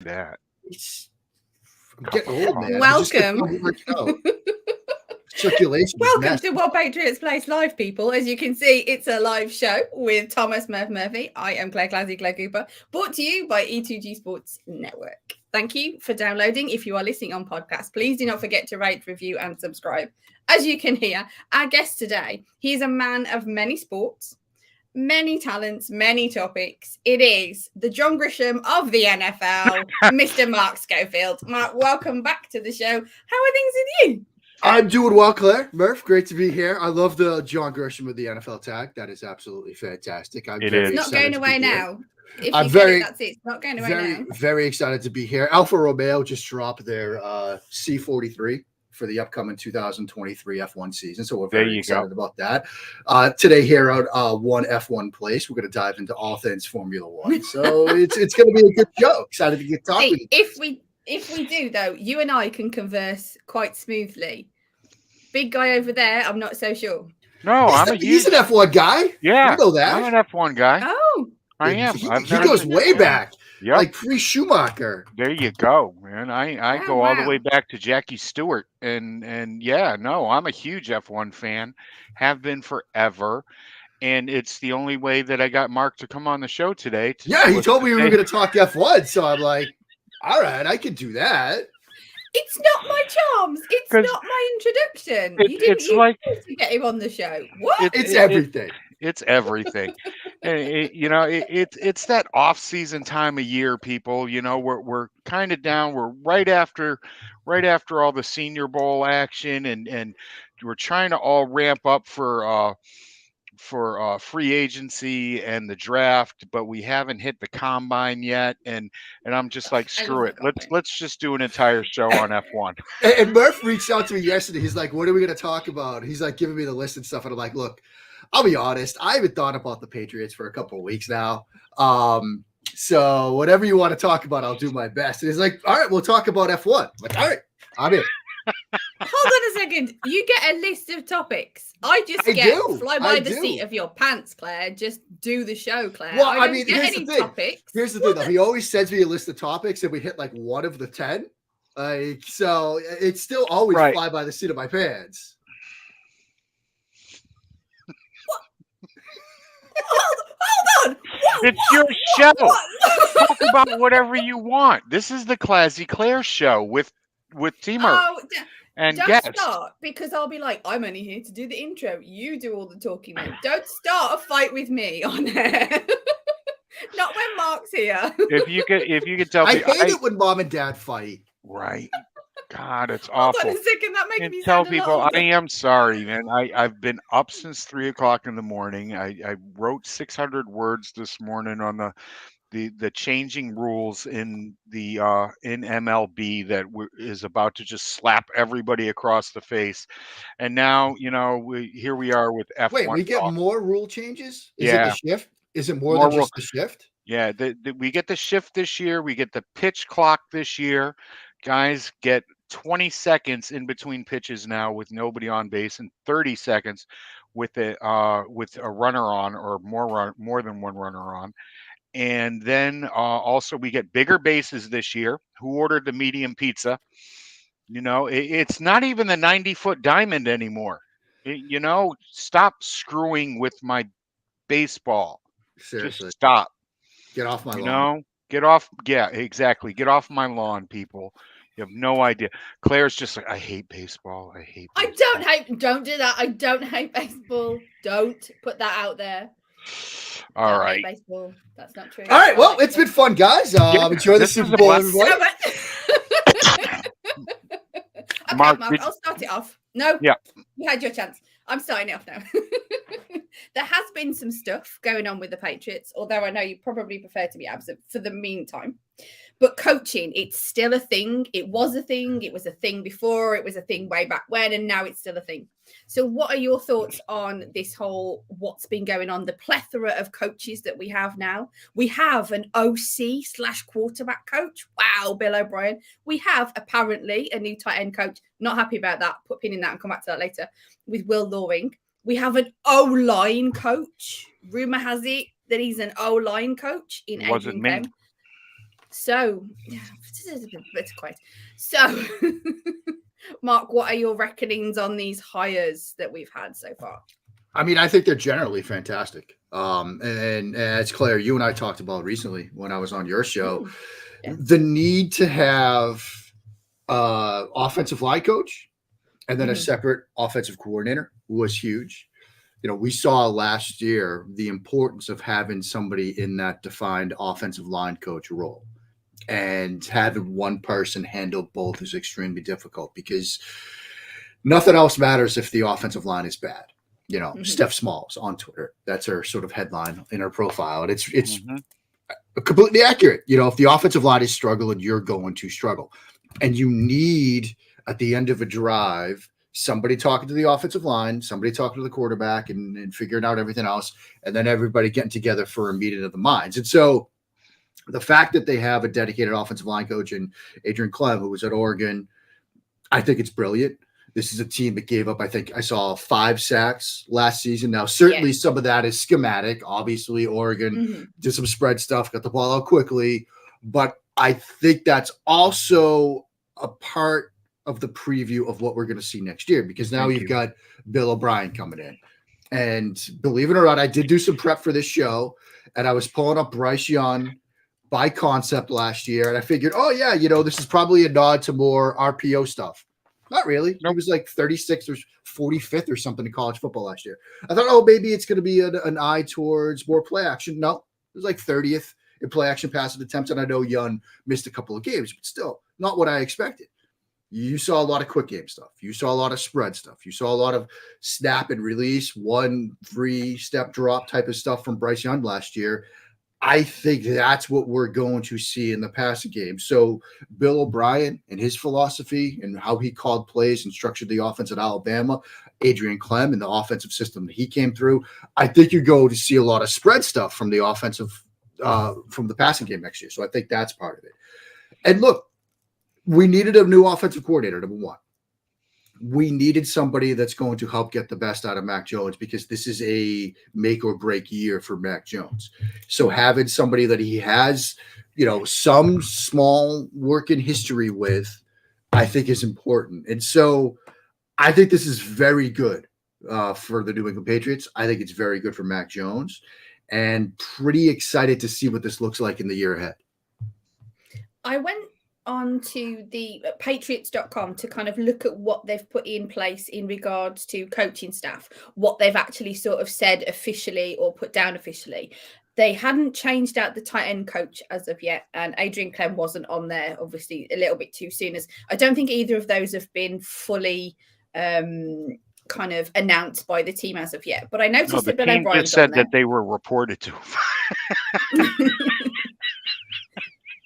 That. I'm getting old, man. Welcome. Circulation. Welcome to What Patriots Place Live, people. As you can see, it's a live show with Thomas Murph Murphy. I am Claire Cooper, brought to you by E2G Sports Network. Thank you for downloading. If you are listening on podcast, please do not forget to rate, review, and subscribe. As you can hear, our guest today, he is a man of many sports, many talents, many topics. It is the John Grisham of the NFL, Mr. Mark Schofield. Mark, welcome back to the show. How are things with you? I'm doing well, Claire. Murph, great to be here. I love the John Grisham of the NFL tag. That is absolutely fantastic. It's not going away now. If I'm you very, that's it. It's not going away now. Very excited to be here. Alfa Romeo just dropped their C43 for the upcoming 2023 F1 season. So we're very excited about that. Today here at One F1 Place, we're going to dive into all things Formula One. So it's going to be a good show. Excited to get talking. If we do, though, you and I can converse quite smoothly. Big guy over there, I'm not so sure. No, he's an F1 guy. Yeah, you know that. I'm an F1 guy. Oh, I am. He goes way back. Yep. Like pre-Schumacher. There you go, man. I go all the way back to Jackie Stewart. And yeah, no, I'm a huge F1 fan. Have been forever. And it's the only way that I got Mark to come on the show today. He told me we were going to talk F1. So I'm like, all right, I can do that. It's not my charms. It's not my introduction. You didn't get him on the show. What? It's everything. It's everything. It's that off-season time of year, people. You know, we're kind of down. We're right after all the Senior Bowl action, and we're trying to all ramp up for free agency and the draft, but we haven't hit the combine yet. And I'm just like, screw it. Let's just do an entire show on F1. And Murph reached out to me yesterday. He's like, what are we going to talk about? He's like giving me the list and stuff. And I'm like, look, I'll be honest. I haven't thought about the Patriots for a couple of weeks now. So whatever you want to talk about, I'll do my best. And he's like, all right, we'll talk about F1. I'm like, all right, I'm in. Hold on a second. You get a list of topics. I fly by the seat of your pants, Claire. Just do the show, Claire. Well, I mean, here's the thing. Topics. Here's the thing, though. He always sends me a list of topics, and we hit like one of the 10. So it's still always fly by the seat of my pants. Hold on. It's your show. Talk about whatever you want. This is the Classy Claire show with Teamer and guests. Don't start, because I'll be like, I'm only here to do the intro. You do all the talking now. Don't start a fight with me on air. Not when Mark's here. If you could tell me, I hate it when mom and dad fight. Right. God, it's awful. Hold on a second. That makes me tell people I am sorry, man. I've been up since 3:00 in the morning. I wrote 600 words this morning on the changing rules in MLB that is about to just slap everybody across the face. And now, here we are with F1. Wait, we get more rule changes? Is it the shift? Is it more than just the shift? Yeah, we get the shift this year. We get the pitch clock this year. Guys get 20 seconds in between pitches now with nobody on base, and 30 seconds with a runner on, or more than one runner on. And then also we get bigger bases this year. Who ordered the medium pizza? It's not even the 90-foot diamond anymore. Stop screwing with my baseball. Seriously. Just stop. Get off my lawn. Get off. Yeah, exactly. Get off my lawn, people. You have no idea. Claire's just like, I hate baseball. Don't do that. I don't hate baseball. Don't put that out there. All right. Baseball. That's not true. All right. Well, it's been fun, guys. Enjoy the Super Bowl, everyone. Okay, Mark, I'll start it off. No. Yeah. You had your chance. I'm starting it off now. There has been some stuff going on with the Patriots, although I know you probably prefer to be absent for the meantime. But coaching, it's still a thing. It was a thing. It was a thing before. It was a thing way back when, and now it's still a thing. So what are your thoughts on this whole what's been going on, the plethora of coaches that we have now? We have an OC/quarterback coach. Wow, Bill O'Brien. We have apparently a new tight end coach. Not happy about that. Put a pin in that and come back to that later. With Will Loring. We have an O-line coach. Rumor has it that he's an O-line coach in Adrian Clem. So, it's quite. So, Mark, what are your reckonings on these hires that we've had so far? I mean, I think they're generally fantastic. And as Claire, you and I talked about recently when I was on your show, the need to have offensive line coach and then a separate offensive coordinator was huge. You know, we saw last year the importance of having somebody in that defined offensive line coach role, and having one person handle both is extremely difficult because nothing else matters if the offensive line is bad. You know, Steph Smalls on Twitter, that's her sort of headline in her profile. And it's completely accurate. You know, if the offensive line is struggling, you're going to struggle. And you need, at the end of a drive, somebody talking to the offensive line, somebody talking to the quarterback and figuring out everything else, and then everybody getting together for a meeting of the minds. And so the fact that they have a dedicated offensive line coach in Adrian Clem, who was at Oregon, I think it's brilliant. This is a team that gave up, I think I saw 5 sacks last season. Now, certainly some of that is schematic. Obviously, Oregon did some spread stuff, got the ball out quickly. But I think that's also a part of the preview of what we're going to see next year, because now you've got Bill O'Brien coming in. And believe it or not, I did do some prep for this show, and I was pulling up Bryce Young by concept last year. And I figured, oh, yeah, you know, this is probably a nod to more RPO stuff. Not really. Nope. He was like 36th or 45th or something in college football last year. I thought, oh, maybe it's going to be an eye towards more play action. No, it was like 30th in play action passing attempts. And I know Young missed a couple of games, but still not what I expected. You saw a lot of quick game stuff. You saw a lot of spread stuff. You saw a lot of snap and release, 1-3 step drop type of stuff from Bryce Young last year. I think that's what we're going to see in the passing game. So Bill O'Brien and his philosophy and how he called plays and structured the offense at Alabama, Adrian Clem and the offensive system that he came through, I think you're going to see a lot of spread stuff from the offensive, from the passing game next year. So I think that's part of it. And look, we needed a new offensive coordinator, number one. We needed somebody that's going to help get the best out of Mac Jones, because this is a make or break year for Mac Jones. So having somebody that he has, you know, some small working history with, I think is important. And so I think this is very good for the New England Patriots. I think it's very good for Mac Jones, and pretty excited to see what this looks like in the year ahead. I went onto the patriots.com to kind of look at what they've put in place in regards to coaching staff, what they've actually sort of said officially or put down officially. They hadn't changed out the tight end coach as of yet, and Adrian Clem wasn't on there, obviously a little bit too soon, as I don't think either of those have been fully kind of announced by the team as of yet. But I noticed that Bill O'Brien just said that they were reported to.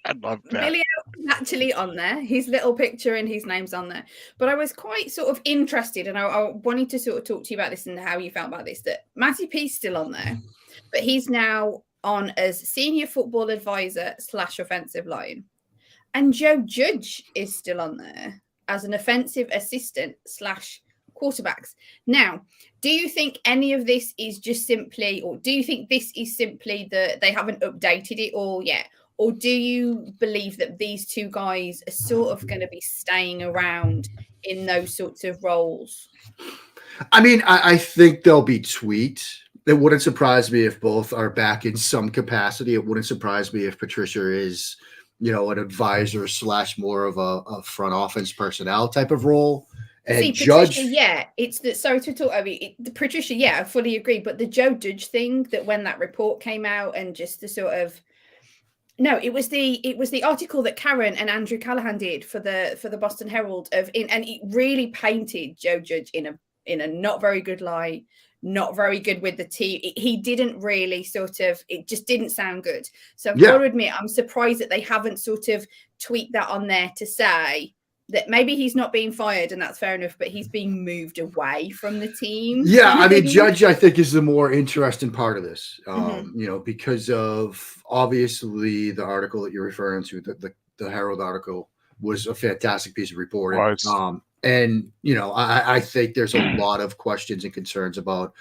I love that. Billy is actually on there. His little picture and his name's on there. But I was quite sort of interested, and I wanted to sort of talk to you about this and how you felt about this, that Matty P's still on there, but he's now on as senior football advisor / offensive line. And Joe Judge is still on there as an offensive assistant / quarterbacks. Now, do you think any of this is just simply, or do you think this is simply that they haven't updated it all yet? Or do you believe that these two guys are sort of going to be staying around in those sorts of roles? I mean, I think they'll be tweaked. It wouldn't surprise me if both are back in some capacity. It wouldn't surprise me if Patricia is, you know, an advisor / more of a front office personnel type of role. And see, Judge, Patricia, yeah, it's the sorry to talk. I mean, the Patricia, yeah, I fully agree. But the Joe Judge thing, that when that report came out, and just the sort of, no, it was the article that Karen and Andrew Callahan did for the Boston Herald and it really painted Joe Judge in a not very good light, not very good with the team. He didn't really it just didn't sound good. So I've got to admit, I'm surprised that they haven't sort of tweaked that on there to say that maybe he's not being fired, and that's fair enough, but he's being moved away from the team. Yeah, I mean, Judge, I think, is the more interesting part of this, you know, because of obviously the article that you're referring to, the Herald article was a fantastic piece of reporting. And, you know, I think there's a lot of questions and concerns about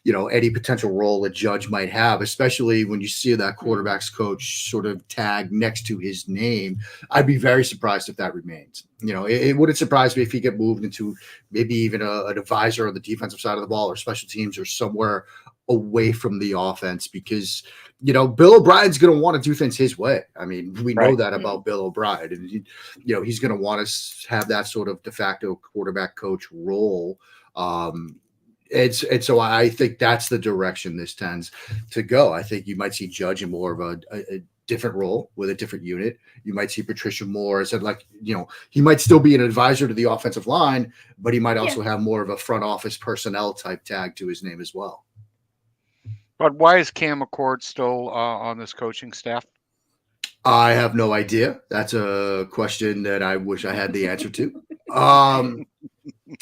any potential role a Judge might have, especially when you see that quarterback's coach sort of tag next to his name. I'd be very surprised if that remains. It wouldn't surprise me if he get moved into maybe even an advisor on the defensive side of the ball or special teams or somewhere away from the offense, because Bill O'Brien's going to want to do things his way. I mean, we know that about Bill O'Brien, and he's going to want to have that sort of de facto quarterback coach role. And so I think that's the direction this tends to go. I think you might see Judge in more of a different role with a different unit. You might see Patricia more as he might still be an advisor to the offensive line, but he might also have more of a front office personnel type tag to his name as well. But why is Cam McCord still on this coaching staff? I have no idea. That's a question that I wish I had the answer to.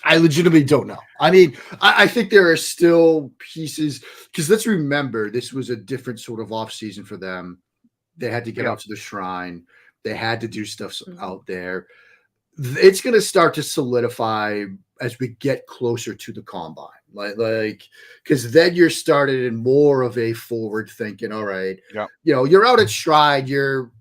I legitimately don't know. I mean, I think there are still pieces, because let's remember, this was a different sort of off season for them. They had to get out to the Shrine. They had to do stuff out there. It's going to start to solidify as we get closer to the combine, like because then you're started in more of a forward thinking. All right, you're out at Shrine. You're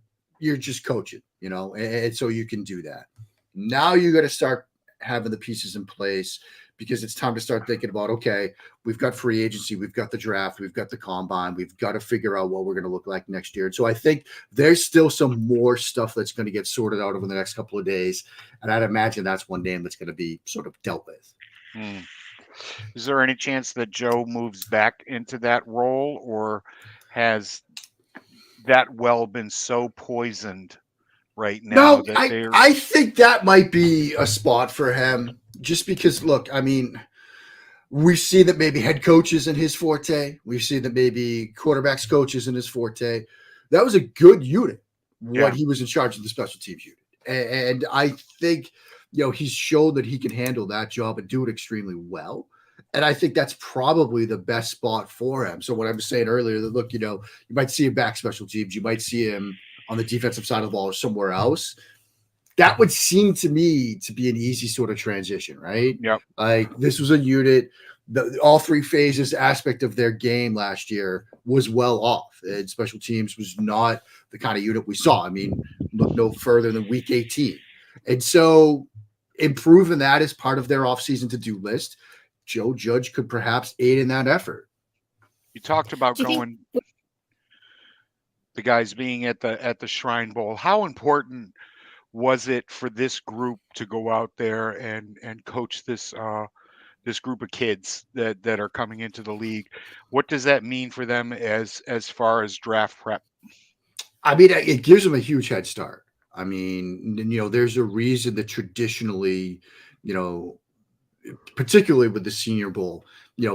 just coaching, and so you can do that. Now you got to start having the pieces in place, because it's time to start thinking about, okay, we've got free agency, we've got the draft, we've got the combine, we've got to figure out what we're going to look like next year. And so I think there's still some more stuff that's going to get sorted out over the next couple of days. And I'd imagine that's one name that's going to be sort of dealt with. Is there any chance that Joe moves back into that role, or has that well been so poisoned right now? No, I think that might be a spot for him, just because, look, I mean, we see that maybe head coach is in his forte. We see that maybe quarterbacks coach is in his forte. That was a good unit when he was in charge of the special teams unit. And I think, he's shown that he can handle that job and do it extremely well. And I think that's probably the best spot for him. So what I was saying earlier, that look, you might see him back special teams. You might see him on the defensive side of the ball or somewhere else. That would seem to me to be an easy sort of transition, right? Yep. Like, this was a unit, all three phases aspect of their game last year was well off. And special teams was not the kind of unit we saw. I mean, look no further than week 18. And so improving that as part of their offseason to-do list, Joe Judge could perhaps aid in that effort. You talked about the guys being at the Shrine Bowl. How important was it for this group to go out there and coach this group of kids that are coming into the league? What does that mean for them as far as draft prep? I mean, it gives them a huge head start. I mean, there's a reason that traditionally, particularly with the Senior Bowl,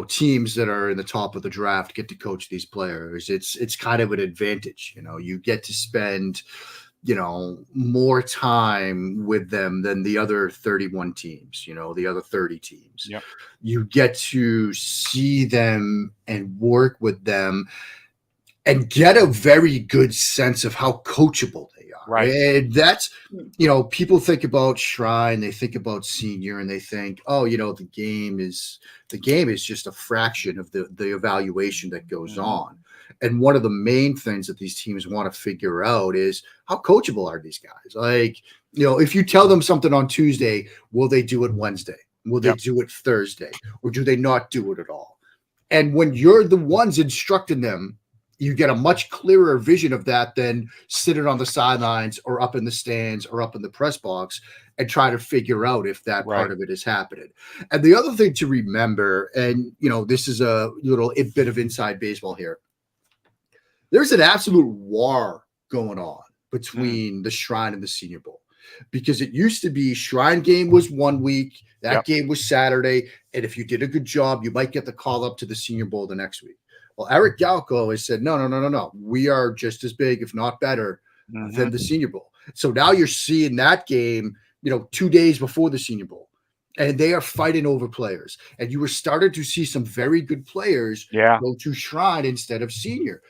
teams that are in the top of the draft get to coach these players. It's kind of an advantage. You get to spend, more time with them than the other 31 teams, the other 30 teams. Yep. You get to see them and work with them and get a very good sense of how coachable they are. Right. And that's, people think about Shrine, they think about Senior, and they think, oh, the game is just a fraction of the evaluation that goes on. And one of the main things that these teams want to figure out is, how coachable are these guys? Like, if you tell them something on Tuesday, will they do it Wednesday? Will they do it Thursday? Or do they not do it at all? And when you're the ones instructing them, you get a much clearer vision of that than sitting on the sidelines or up in the stands or up in the press box and try to figure out if that part of it is happening. And the other thing to remember, and, this is a little bit of inside baseball here. There's an absolute war going on between the Shrine and the Senior Bowl, because it used to be Shrine game was 1 week, that game was Saturday, and if you did a good job, you might get the call up to the Senior Bowl the next week. Well, Eric Galko has said, no. We are just as big, if not better, than the Senior Bowl. So now you're seeing that game, 2 days before the Senior Bowl, and they are fighting over players. And you were starting to see some very good players go to Shrine instead of Senior.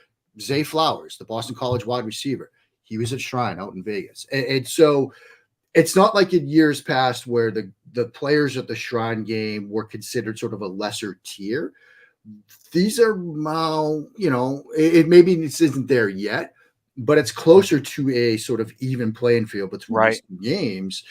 Zay Flowers, the Boston College wide receiver, he was at Shrine out in Vegas. And so it's not like in years past where the players at the Shrine game were considered sort of a lesser tier. these are, it maybe this isn't there yet, but it's closer to a sort of even playing field between these games.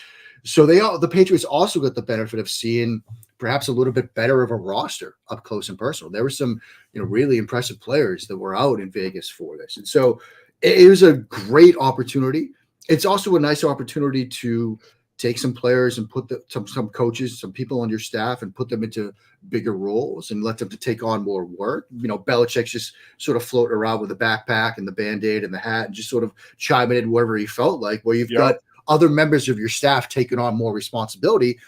So the Patriots also got the benefit of seeing perhaps a little bit better of a roster up close and personal. There were some, really impressive players that were out in Vegas for this. And so it was a great opportunity. It's also a nice opportunity to take some players and put some coaches, some people on your staff, and put them into bigger roles and let them to take on more work. Belichick's just sort of floating around with the backpack and the Band-Aid and the hat and just sort of chiming in wherever he felt like, where you've got other members of your staff taking on more responsibility.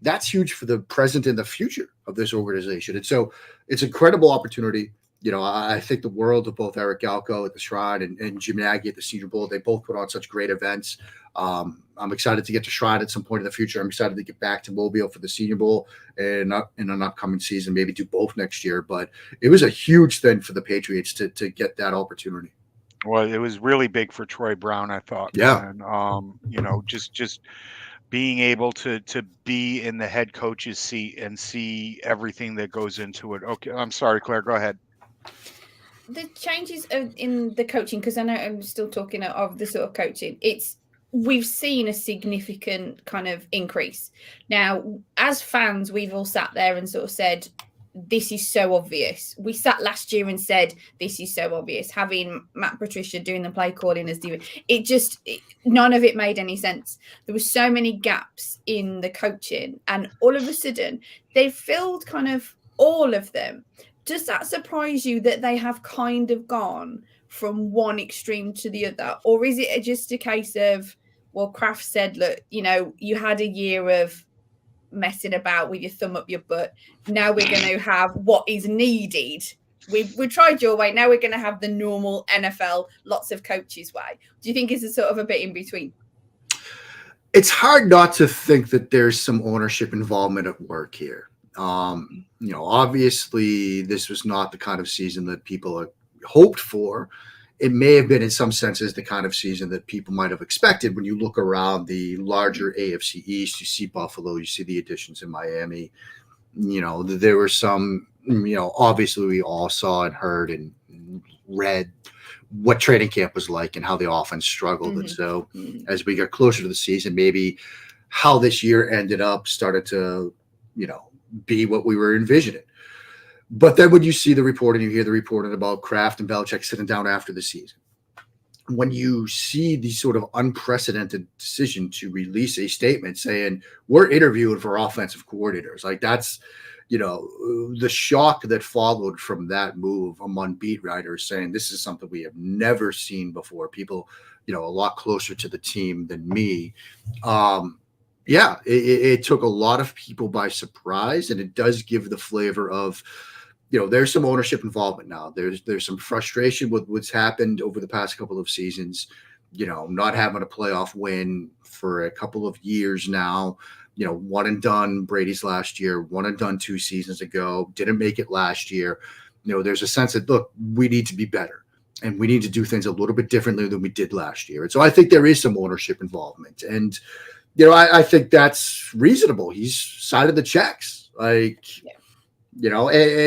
That's huge for the present and the future of this organization. And so it's an incredible opportunity. I think the world of both Eric Galko at the Shrine and Jim Nagy at the Senior Bowl. They both put on such great events. I'm excited to get to Shrine at some point in the future. I'm excited to get back to Mobile for the Senior Bowl and in an upcoming season, maybe do both next year. But it was a huge thing for the Patriots to get that opportunity. Well, it was really big for Troy Brown, I thought. Yeah. And, just being able to be in the head coach's seat and see everything that goes into it. Okay. I'm sorry, Claire, go ahead. The changes in the coaching, because I know I'm still talking of the sort of coaching, we've seen a significant kind of increase. Now, as fans, we've all sat there and sort of said, this is so obvious. We sat last year and said, this is so obvious. Having Matt Patricia doing the play calling as none of it made any sense. There were so many gaps in the coaching, and all of a sudden they filled kind of all of them. Does that surprise you that they have kind of gone from one extreme to the other? Or is it just a case of, well, Kraft said, look, you had a year of messing about with your thumb up your butt. Now we're going to have what is needed. We've tried your way. Now we're going to have the normal NFL, lots of coaches way. Do you think it's a sort of a bit in between? It's hard not to think that there's some ownership involvement at work here. Obviously this was not the kind of season that people hoped for. It may have been in some senses the kind of season that people might have expected. When you look around the larger AFC East, you see Buffalo, you see the additions in Miami. There were some, obviously we all saw and heard and read what training camp was like and how the offense struggled. Mm-hmm. And so as we got closer to the season, maybe how this year ended up started to, be what we were envisioning. But then when you see the reporting, you hear the reporting about Kraft and Belichick sitting down after the season. When you see the sort of unprecedented decision to release a statement saying we're interviewing for offensive coordinators, like that's, the shock that followed from that move among beat writers saying this is something we have never seen before. People, a lot closer to the team than me. It took a lot of people by surprise, and it does give the flavor of, there's some ownership involvement now. There's some frustration with what's happened over the past couple of seasons, not having a playoff win for a couple of years now, one and done Brady's last year, one and done 2 seasons ago, didn't make it last year. There's a sense that, look, we need to be better and we need to do things a little bit differently than we did last year. And so I think there is some ownership involvement, and I think that's reasonable. He's signed the checks, and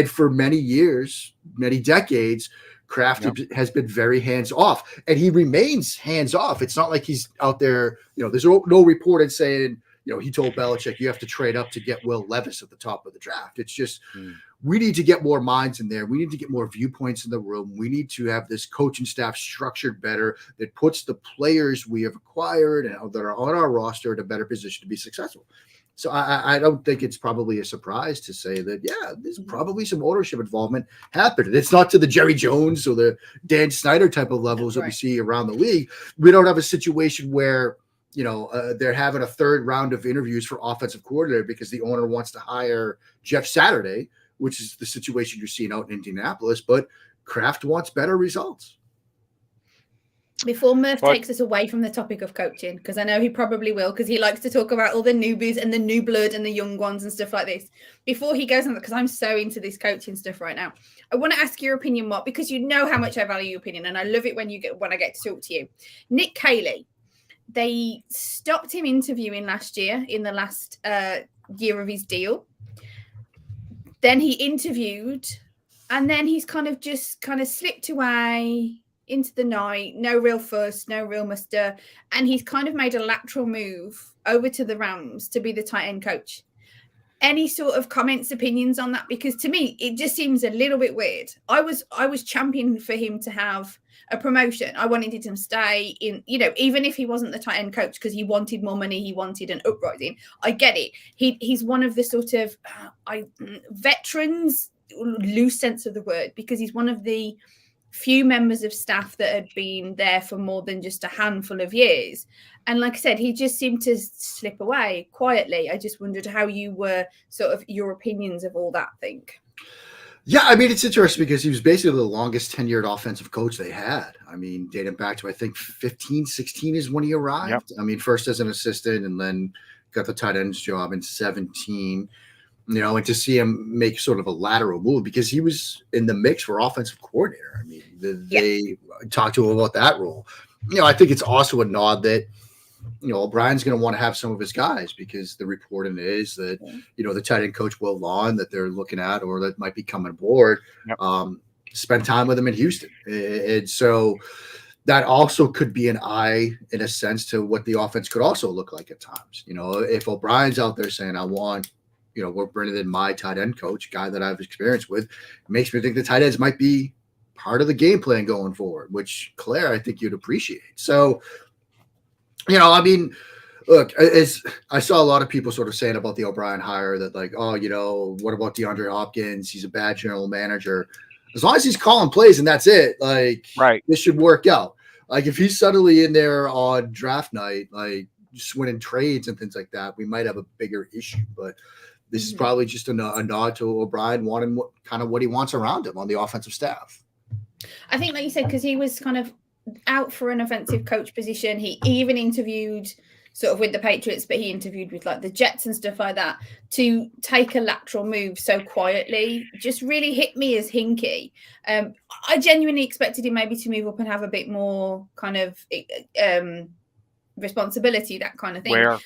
for many years, many decades, Kraft has been very hands off, and he remains hands off. It's not like he's out there, there's no reported saying, he told Belichick, you have to trade up to get Will Levis at the top of the draft. It's just, we need to get more minds in there. We need to get more viewpoints in the room. We need to have this coaching staff structured better that puts the players we have acquired and that are on our roster in a better position to be successful. So I don't think it's probably a surprise to say that, there's probably some ownership involvement happening. It's not to the Jerry Jones or the Dan Snyder type of levels that we see around the league. We don't have a situation where, they're having a third round of interviews for offensive coordinator because the owner wants to hire Jeff Saturday, which is the situation you're seeing out in Indianapolis. But Kraft wants better results. Before Murph takes us away from the topic of coaching, because I know he probably will, because he likes to talk about all the newbies and the new blood and the young ones and stuff like this. Before he goes on, because I'm so into this coaching stuff right now, I want to ask your opinion, Mark, because you know how much I value your opinion, and I love it when I get to talk to you. Nick Cayley, they stopped him interviewing last year in the last year of his deal. Then he interviewed And then he's kind of slipped away into the night, no real fuss, no real muster. And he's kind of made a lateral move over to the Rams to be the tight end coach. Any sort of comments, opinions on that? Because to me, it just seems a little bit weird. I was championing for him to have a promotion. I wanted him to stay in, even if he wasn't the tight end coach, because he wanted more money, he wanted an uprising. I get it. He's one of the sort of veterans, loose sense of the word, because he's one of the few members of staff that had been there for more than just a handful of years. And like I said, he just seemed to slip away quietly. I just wondered how you were sort of your opinions of all that thing. Yeah, I mean, it's interesting because he was basically the longest tenured offensive coach they had. I mean, dating back to, I think, 15, 16 is when he arrived. Yep. I mean, first as an assistant and then got the tight ends job in 17. And to see him make sort of a lateral move because he was in the mix for offensive coordinator. I mean, they talked to him about that role. I think it's also a nod that, O'Brien's going to want to have some of his guys because the reporting is that, the tight end coach, Will Lawn, that they're looking at or that might be coming aboard, spend time with him in Houston. And so that also could be an eye, in a sense, to what the offense could also look like at times. If O'Brien's out there saying, I want – we're bringing in my tight end coach, guy that I've experience with, it makes me think the tight ends might be part of the game plan going forward, which Claire, I think you'd appreciate. So, I mean, look, I saw a lot of people sort of saying about the O'Brien hire that like, oh, what about DeAndre Hopkins? He's a bad general manager. As long as he's calling plays and that's it, like, this should work out. Like if he's suddenly in there on draft night, like just winning trades and things like that, we might have a bigger issue, but this is probably just a nod to O'Brien wanting what he wants around him on the offensive staff. I think, like you said, because he was kind of out for an offensive coach position. He even interviewed sort of with the Patriots, but he interviewed with like the Jets and stuff like that. To take a lateral move so quietly just really hit me as hinky. I genuinely expected him maybe to move up and have a bit more kind of responsibility, that kind of thing. Where?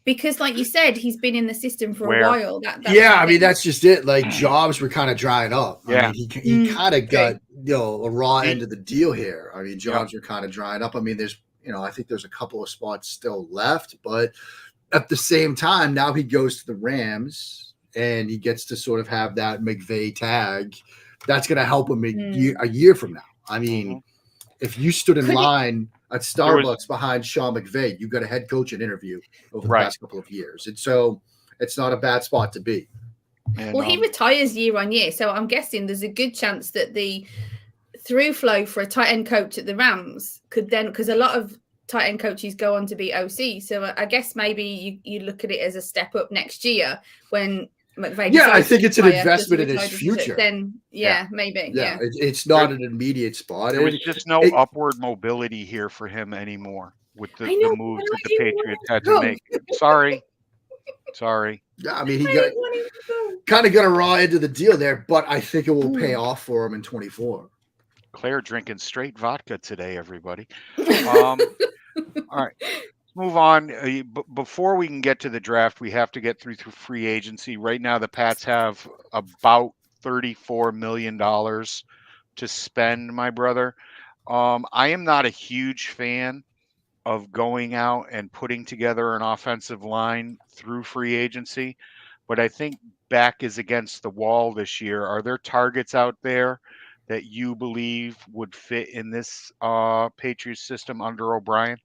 Because, like you said, he's been in the system for a while. I mean, that's just it. Like, jobs were kind of drying up. I mean, he kind of got, a raw end of the deal here. I mean, jobs were kind of drying up. I mean, there's, I think there's a couple of spots still left. But at the same time, now he goes to the Rams and he gets to sort of have that McVay tag. That's going to help him a year from now. I mean, if you stood in line at Starbucks behind Sean McVay, you got a head coaching interview over the past couple of years. And so it's not a bad spot to be. And, he retires year on year. So I'm guessing there's a good chance that the through flow for a tight end coach at the Rams could then, because a lot of tight end coaches go on to be OC. So I guess maybe you look at it as a step up next year when McVay. Yeah, I think it's an investment in his future. Then, maybe. Yeah, it's not an immediate spot. There was just no upward mobility here for him anymore with the moves that the Patriots had to make. Sorry. Yeah, I mean, he got a raw end of the deal there, but I think it will pay off for him in 24. Claire drinking straight vodka today, everybody. All right. Move on. Before we can get to the draft, we have to get through free agency. Right now, the Pats have about $34 million to spend, my brother. I am not a huge fan of going out and putting together an offensive line through free agency, but I think back is against the wall this year. Are there targets out there that you believe would fit in this Patriots system under O'Brien?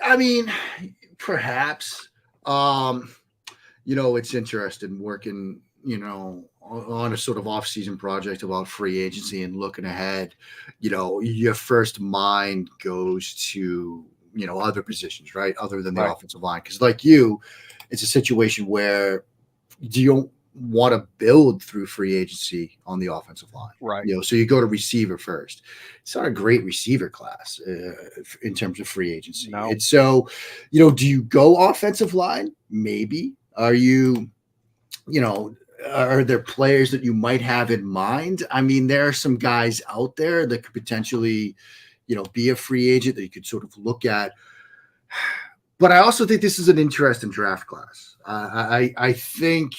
I mean, perhaps, it's interesting working, on a sort of off-season project about free agency and looking ahead. Your first mind goes to, other positions, right? Other than the offensive line. Because like it's a situation where you don't want to build through free agency on the offensive line. Right. So you go to receiver first. It's not a great receiver class in terms of free agency. No. And so, do you go offensive line? Maybe. Are you, are there players that you might have in mind? I mean, there are some guys out there that could potentially, be a free agent that you could sort of look at. But I also think this is an interesting draft class. I think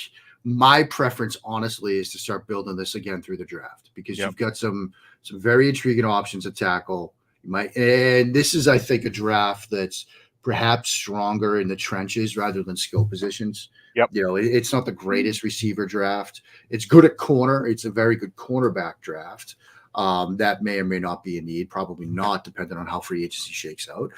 My preference, honestly, is to start building this again through the draft because you've got some very intriguing options at tackle. And this is, I think, a draft that's perhaps stronger in the trenches rather than skill positions. Yep. It's not the greatest receiver draft. It's good at corner. It's a very good cornerback draft. That may or may not be a need, probably not, depending on how free agency shakes out.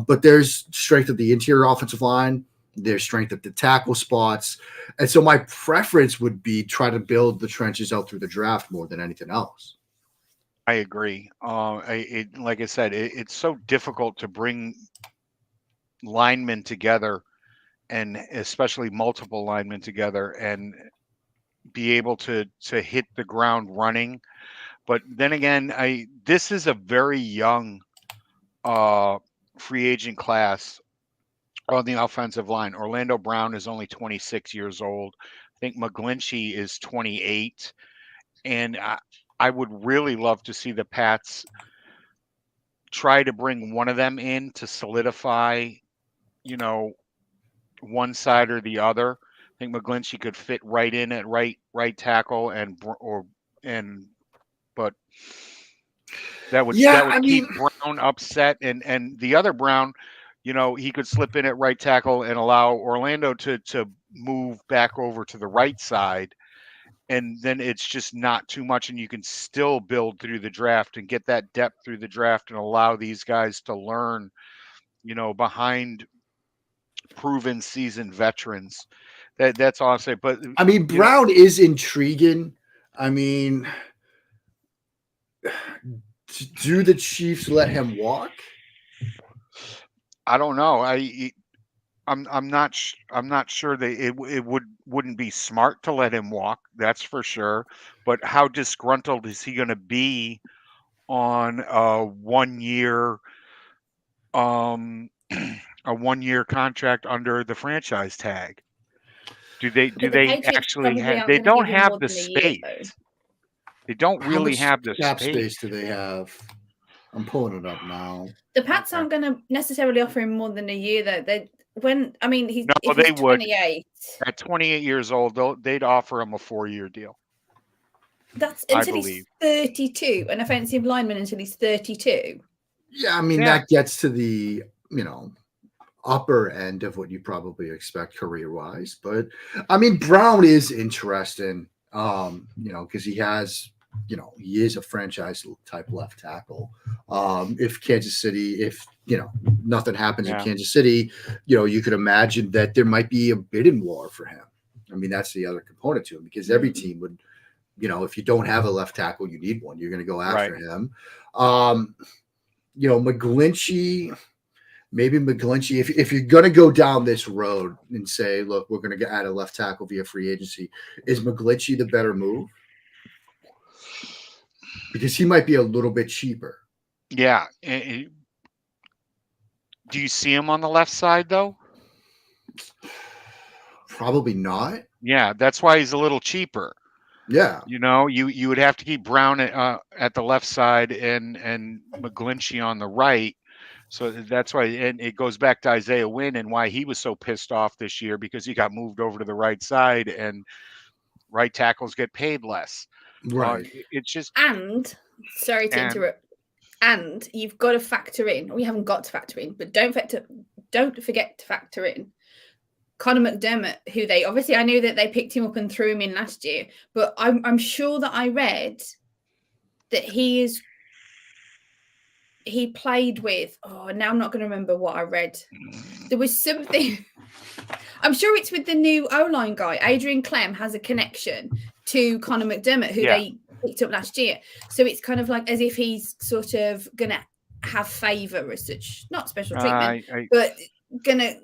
But there's strength of the interior offensive line. There's strength at the tackle spots. And so my preference would be try to build the trenches out through the draft more than anything else. I agree. Like I said, it's so difficult to bring linemen together, and especially multiple linemen together, and be able to hit the ground running. But then again, this is a very young free agent class on the offensive line. Orlando Brown is only 26 years old. I think McGlinchey is 28. And I would really love to see the Pats try to bring one of them in to solidify, one side or the other. I think McGlinchey could fit right in at right tackle, but that would keep Brown upset, and the other Brown, he could slip in at right tackle and allow Orlando to move back over to the right side. And then it's just not too much, and you can still build through the draft and get that depth through the draft and allow these guys to learn, behind proven seasoned veterans. That's all I say. But Brown is intriguing. Do the Chiefs let him walk? I don't know. I'm not sure it wouldn't be smart to let him walk. That's for sure. But how disgruntled is he going to be on a 1 year a 1 year contract under the franchise tag? Do they actually have? They don't have the space. They don't really have the space. Do they have? I'm pulling it up now. The Pats aren't going to necessarily offer him more than a year, though. He's 28. At 28 years old, they'd offer him a 4-year deal. That's until he's 32, an offensive lineman until he's 32. Yeah, that gets to the upper end of what you probably expect career-wise. But Brown is interesting, because he has. He is a franchise type left tackle. If Kansas City, nothing happens in Kansas City, you could imagine that there might be a bidding war for him. That's the other component to him, because every team would, if you don't have a left tackle, you need one. You're going to go after him. McGlinchey, if you're going to go down this road and say, look, we're going to add a left tackle via free agency, is McGlinchey the better move? Because he might be a little bit cheaper. Yeah. Do you see him on the left side, though? Probably not. Yeah, that's why he's a little cheaper. Yeah. You would have to keep Brown at the left side and McGlinchey on the right. So that's why, and it goes back to Isaiah Wynn and why he was so pissed off this year, because he got moved over to the right side, and right tackles get paid less. Right. It's just. And sorry to interrupt. And you've got to factor in. We haven't got to factor in, but don't forget to factor in Connor McDermott, who I knew that they picked him up and threw him in last year, but I'm sure that I read that he played with. Oh, now I'm not going to remember what I read. There was something. I'm sure it's with the new O-line guy. Adrian Clem has a connection to Connor McDermott, who they picked up last year. So it's kind of like as if he's sort of going to have favour as such. Not special treatment, but going to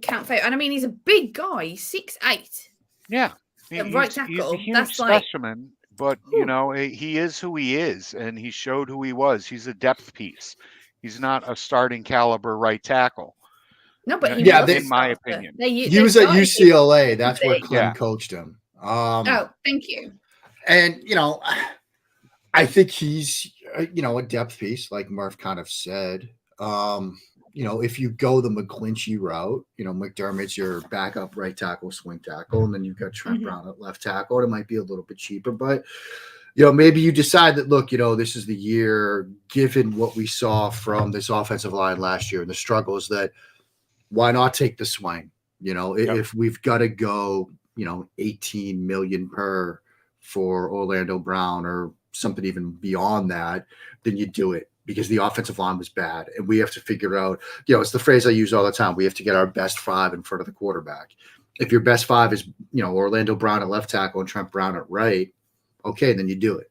count favour. And he's a big guy. He's 6'8". Yeah. Right tackle. He's a huge specimen, but, he is who he is, and he showed who he was. He's a depth piece. He's not a starting caliber right tackle. No, but in my opinion. He was at UCLA. That's where Clem coached him. Thank you. And, I think he's, a depth piece, like Murph kind of said. if you go the McGlinchey route, McDermott's your backup right tackle, swing tackle, and then you've got Trent Brown at left tackle. It might be a little bit cheaper, but maybe you decide that, look, this is the year, given what we saw from this offensive line last year and the struggles, that why not take the swing? If we've got to go, 18 million per for Orlando Brown or something even beyond that, then you do it, because the offensive line was bad. And we have to figure out, it's the phrase I use all the time. We have to get our best five in front of the quarterback. If your best five is, Orlando Brown at left tackle and Trent Brown at right, okay, then you do it.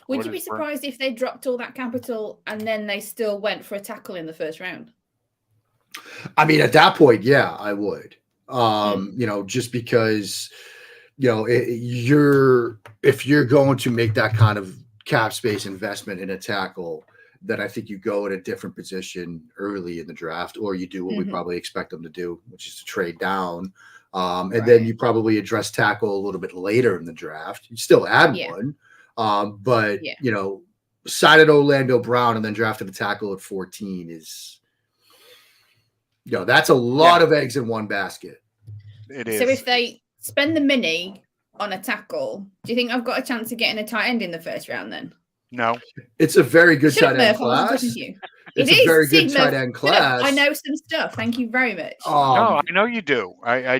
Would you be surprised if they dropped all that capital and then they still went for a tackle in the first round? I mean, at that point, yeah, I would. Just because, if you're going to make that kind of cap space investment in a tackle, then I think you go at a different position early in the draft, or you do what we probably expect them to do, which is to trade down. And then you probably address tackle a little bit later in the draft. You still add one. But cited Orlando Brown and then drafted a tackle at 14 is, that's a lot of eggs in one basket. It is. So if they spend the money on a tackle, do you think I've got a chance of getting a tight end in the first round then? No. It's a very good tight end class. It's a very good tight end class. I know some stuff. Thank you very much. No, I know you do. I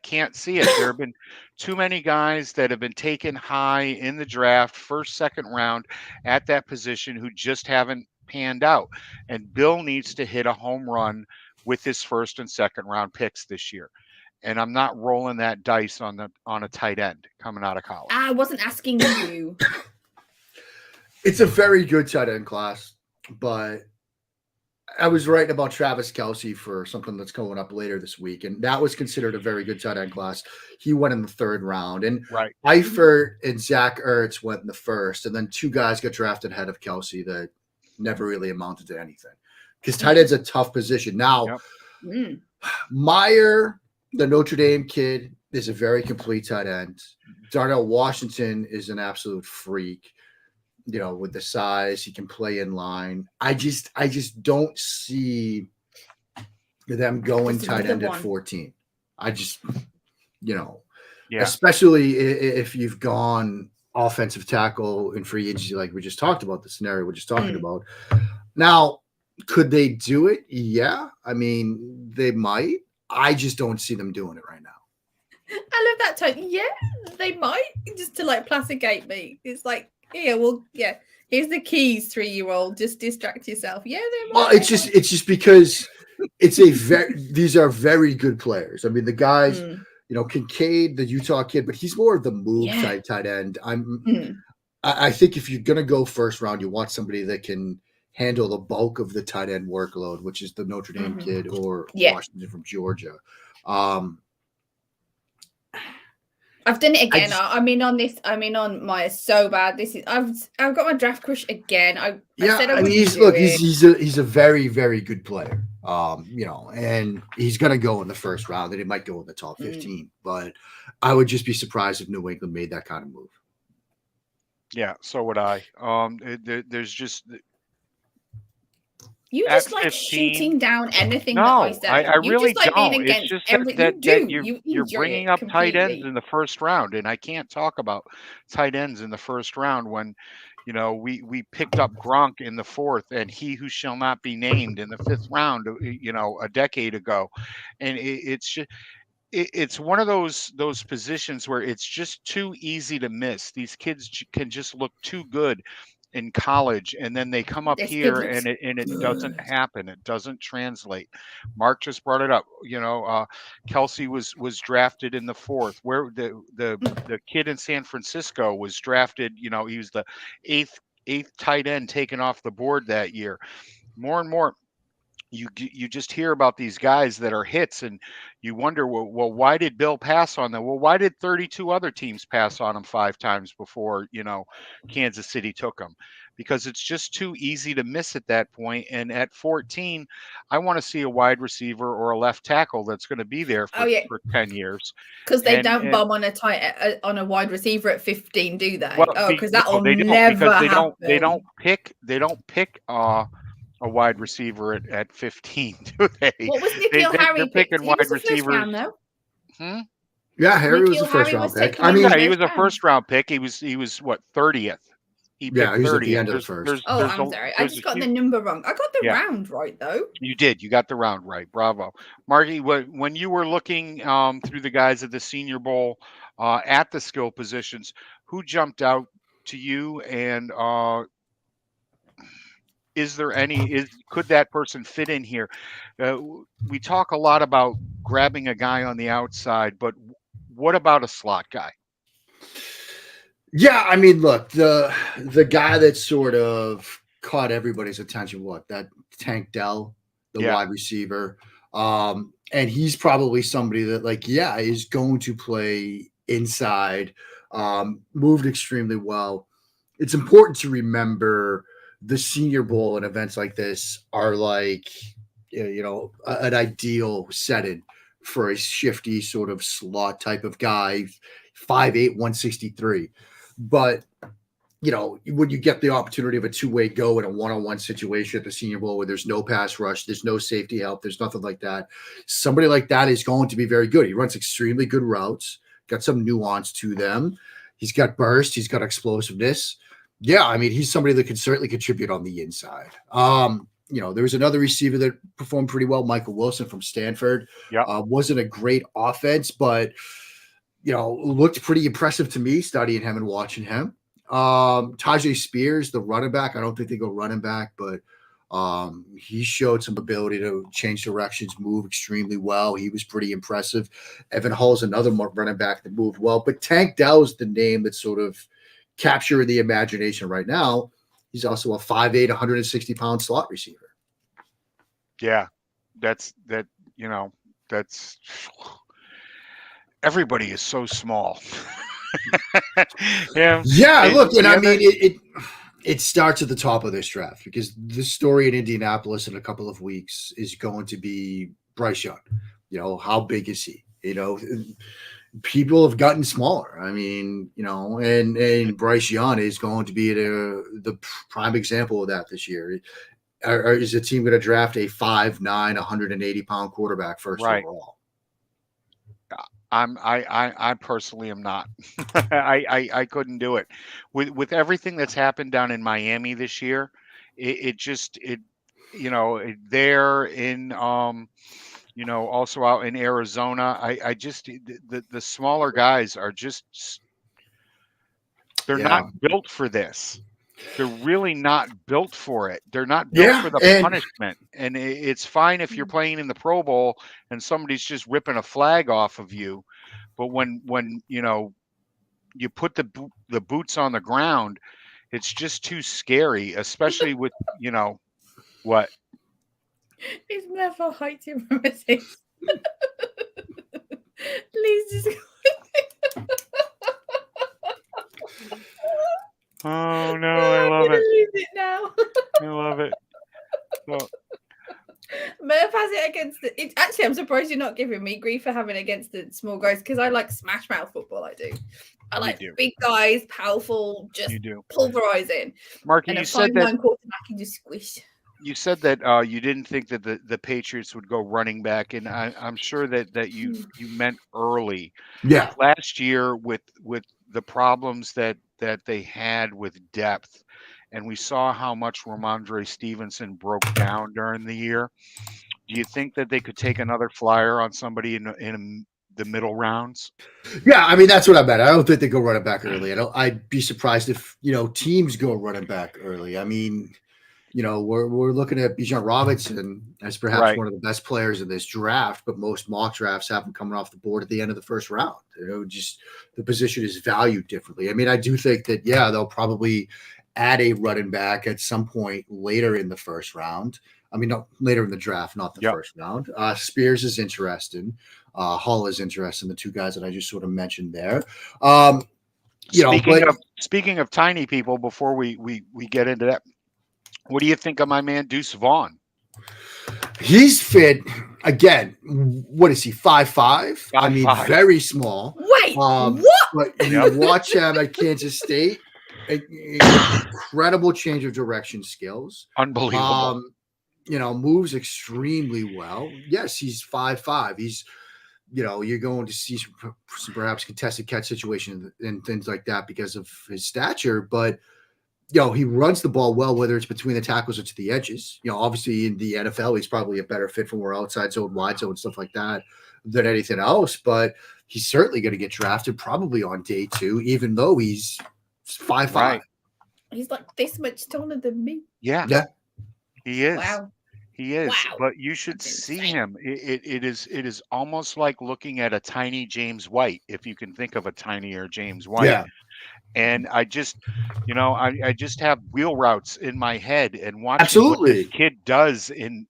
can't see it. There have been too many guys that have been taken high in the draft, first, second round at that position who just haven't panned out. And Bill needs to hit a home run with his first and second round picks this year. And I'm not rolling that dice on a tight end coming out of college. I wasn't asking you. It's a very good tight end class, but I was writing about Travis Kelce for something that's coming up later this week, and that was considered a very good tight end class. He went in the third round, and Eifert and Zach Ertz went in the first, and then two guys got drafted ahead of Kelce that never really amounted to anything, because tight end's a tough position. Now, Meyer, the Notre Dame kid, is a very complete tight end. Darnell Washington is an absolute freak. With the size, he can play in line. I just don't see them going tight end at 14. I just, especially if you've gone offensive tackle in free agency, like we just talked about, the scenario we're just talking about. Now, could they do it? Yeah. I mean, they might. I just don't see them doing it right now. I love that tone. Yeah, they might, just to placate me. It's like, here's the keys, 3-year-old. Just distract yourself. Yeah, they might. Well, it's just because these are very good players. I mean, the guys, Kincaid, the Utah kid, but he's more of the move type tight end. I think if you're gonna go first round, you want somebody that can handle the bulk of the tight end workload, which is the Notre Dame kid or Washington from Georgia. I've done it again. On my so bad. This is I've got my draft crush again. I said I would he's a very, very good player. And he's gonna go in the first round, and he might go in the top 15. But I would just be surprised if New England made that kind of move. Yeah, so would I. There's just you just 15, shooting down anything. No, that I said. I really don't. It's just that you're bringing up tight ends in the first round, and I can't talk about tight ends in the first round when, we picked up Gronk in the fourth, and he who shall not be named in the fifth round, a decade ago, and it's just. It's one of those positions where it's just too easy to miss. These kids can just look too good in college, and then they come up here and it doesn't happen. It doesn't translate. Mark just brought it up. Kelce was drafted in the fourth, where the kid in San Francisco was drafted. He was the eighth tight end taken off the board that year. More and more, you just hear about these guys that are hits, and you wonder, well, why did Bill pass on them? Well, why did 32 other teams pass on them 5 times before, Kansas City took them? Because it's just too easy to miss at that point. And at 14, I want to see a wide receiver or a left tackle that's going to be there for 10 years. Because they don't bomb on a wide receiver at 15, do they? Well, because that'll never happen. They don't pick a wide receiver at 15, do they? What was Nikhil Harry They're picked? picking He was wide the first receivers. round, though. Yeah, Harry was a Nikhil first Harry round was pick. taken I in mean, the Yeah, he first was a round. first round pick. He was what, 30th. He yeah, picked he was at 30th. the end of the first. Oh, I'm sorry. I just got the number wrong. I got the round right, though. You did. You got the round right. Bravo. Margie, when you were looking through the guys at the Senior Bowl at the skill positions, who jumped out to you? And could that person fit in here? We talk a lot about grabbing a guy on the outside, but what about a slot guy? Yeah, I mean, look, the guy that sort of caught everybody's attention, that Tank Dell, the wide receiver. And he's probably somebody that, is going to play inside, moved extremely well. It's important to remember the Senior Bowl and events like this are an ideal setting for a shifty sort of slot type of guy, 5'8", 163. But when you get the opportunity of a two-way go in a one-on-one situation at the Senior Bowl where there's no pass rush, there's no safety help, there's nothing like that, somebody like that is going to be very good. He runs extremely good routes, got some nuance to them. He's got burst, he's got explosiveness. Yeah, I mean, he's somebody that can certainly contribute on the inside. There was another receiver that performed pretty well, Michael Wilson from Stanford. Wasn't a great offense, but looked pretty impressive to me studying him and watching him. Tajay Spears, the running back, I don't think they go running back, but he showed some ability to change directions, move extremely well. He was pretty impressive. Evan Hall's another running back that moved well, but Tank Dell is the name that's sort of capturing the imagination right now. He's also a 5'8", 160-pound slot receiver. Yeah, that's everybody is so small. Look, and I mean, it starts at the top of this draft because this story in Indianapolis in a couple of weeks is going to be Bryce Young. How big is he? People have gotten smaller. I mean, and Bryce Young is going to be the prime example of that this year. Is the team going to draft a 5'9", 180-pound quarterback first overall? I personally am not. I couldn't do it with everything that's happened down in Miami this year. There in also out in Arizona. I just the smaller guys are just they're not built for this. They're really not built for it. They're not built for the punishment. And it's fine if you're playing in the Pro Bowl and somebody's just ripping a flag off of you. But when you put the boots on the ground, it's just too scary, especially with what? He's never hiked your promises. Please just. Oh no, I love it. Lose it now. I love it. So, Murph has it against it. Actually, I'm surprised you're not giving me grief for having against the small guys because I like smash mouth football. I do. I like big guys, powerful, just pulverizing. Mark, and you said that quarterback can just squish. You said that you didn't think that the Patriots would go running back, and I'm sure that you meant early. Yeah. Last year with the problems that they had with depth, and we saw how much Ramondre Stevenson broke down during the year. Do you think that they could take another flyer on somebody in the middle rounds? Yeah, I mean, that's what I meant. I don't think they go running back early. I'd be surprised if teams go running back early. I mean, we're looking at Bijan Robinson as perhaps one of the best players in this draft, but most mock drafts have him coming off the board at the end of the first round. Just the position is valued differently. I mean, I do think that, they'll probably add a running back at some point later in the first round. I mean, no, later in the draft, not the first round. Spears is interesting. Hall is interesting. The two guys that I just sort of mentioned there. Speaking of tiny people, before we get into that, what do you think of my man Deuce Vaughn? He's fit again. What is he? 5'5"? I mean, very small. Wait, what? But you watch him at Kansas State. Incredible change of direction skills. Unbelievable. moves extremely well. Yes, he's 5'5". He's, you're going to see some perhaps contested catch situation and things like that because of his stature, but he runs the ball well, whether it's between the tackles or to the edges. Obviously in the NFL, he's probably a better fit for more outside zone, wide zone, stuff like that than anything else. But he's certainly going to get drafted probably on day 2, even though he's 5'5". Right. He's like this much taller than me. Yeah. He is. Wow. He is. Wow. But you should see him. It is almost like looking at a tiny James White, if you can think of a tinier James White. Yeah. And I just, I just have wheel routes in my head and watching what this kid does in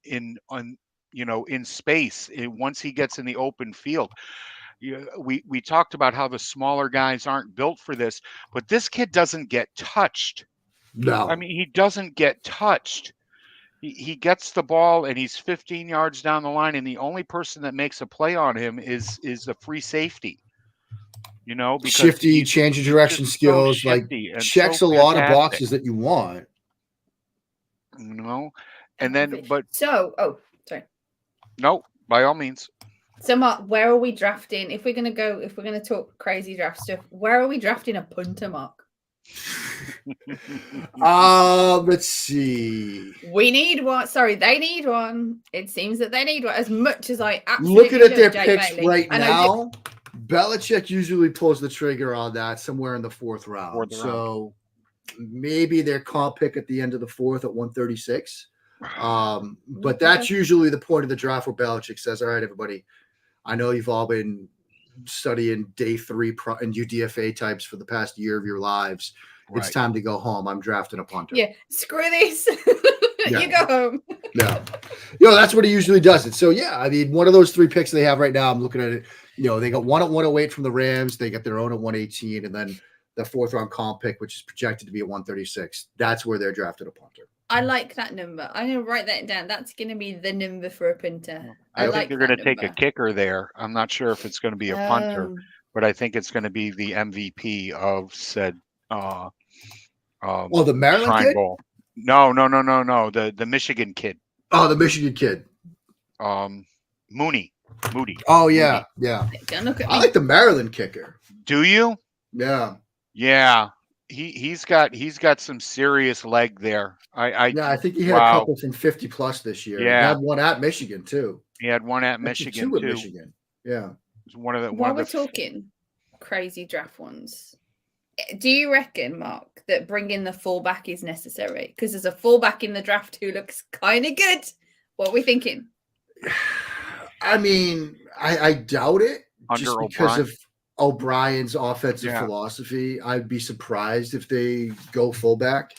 space once he gets in the open field. We talked about how the smaller guys aren't built for this, but this kid doesn't get touched. No. I mean, he doesn't get touched. He gets the ball and he's 15 yards down the line, and the only person that makes a play on him is a free safety. Because shifty, change of direction skills, so like checks a lot of boxes that you want. And then sorry. No, by all means. So Mark, where are we drafting? If we're gonna talk crazy draft stuff, where are we drafting a punter, Mark? Let's see. We need one. Sorry, they need one. It seems that they need one as much as I absolutely looking at their picks Bailey. right now. Belichick usually pulls the trigger on that somewhere in the 4th round. So maybe their comp pick at the end of the 4th at 136. But that's usually the point of the draft where Belichick says, all right, everybody, I know you've all been studying day 3 and UDFA types for the past year of your lives. Right. It's time to go home. I'm drafting a punter. Yeah, screw this. You go home. Yeah. That's what he usually does it. So, yeah, I mean, one of those 3 picks they have right now, I'm looking at it. They got one at 108 from the Rams. They got their own at 118. And then the 4th round comp pick, which is projected to be at 136. That's where they're drafted a punter. I like that number. I'm going to write that down. That's going to be the number for a punter. I think they're going to take a kicker there. I'm not sure if it's going to be a punter, but I think it's going to be the MVP of said the Maryland Shrine kid? Bowl. No. The Michigan kid. Oh, the Michigan kid. Moody. Oh, yeah. Don't look at me. I like the Maryland kicker. Do you? Yeah. Yeah. He's got some serious leg there. I think he had a couple from 50 plus this year. Yeah. He had one at Michigan too. He had one at Michigan too. Michigan. Yeah. While we're talking crazy draft ones, do you reckon, Mark, that bringing the fullback is necessary? Because there's a fullback in the draft who looks kind of good. What are we thinking? I mean, I doubt it. Just because of O'Brien's offensive philosophy. I'd be surprised if they go fullback.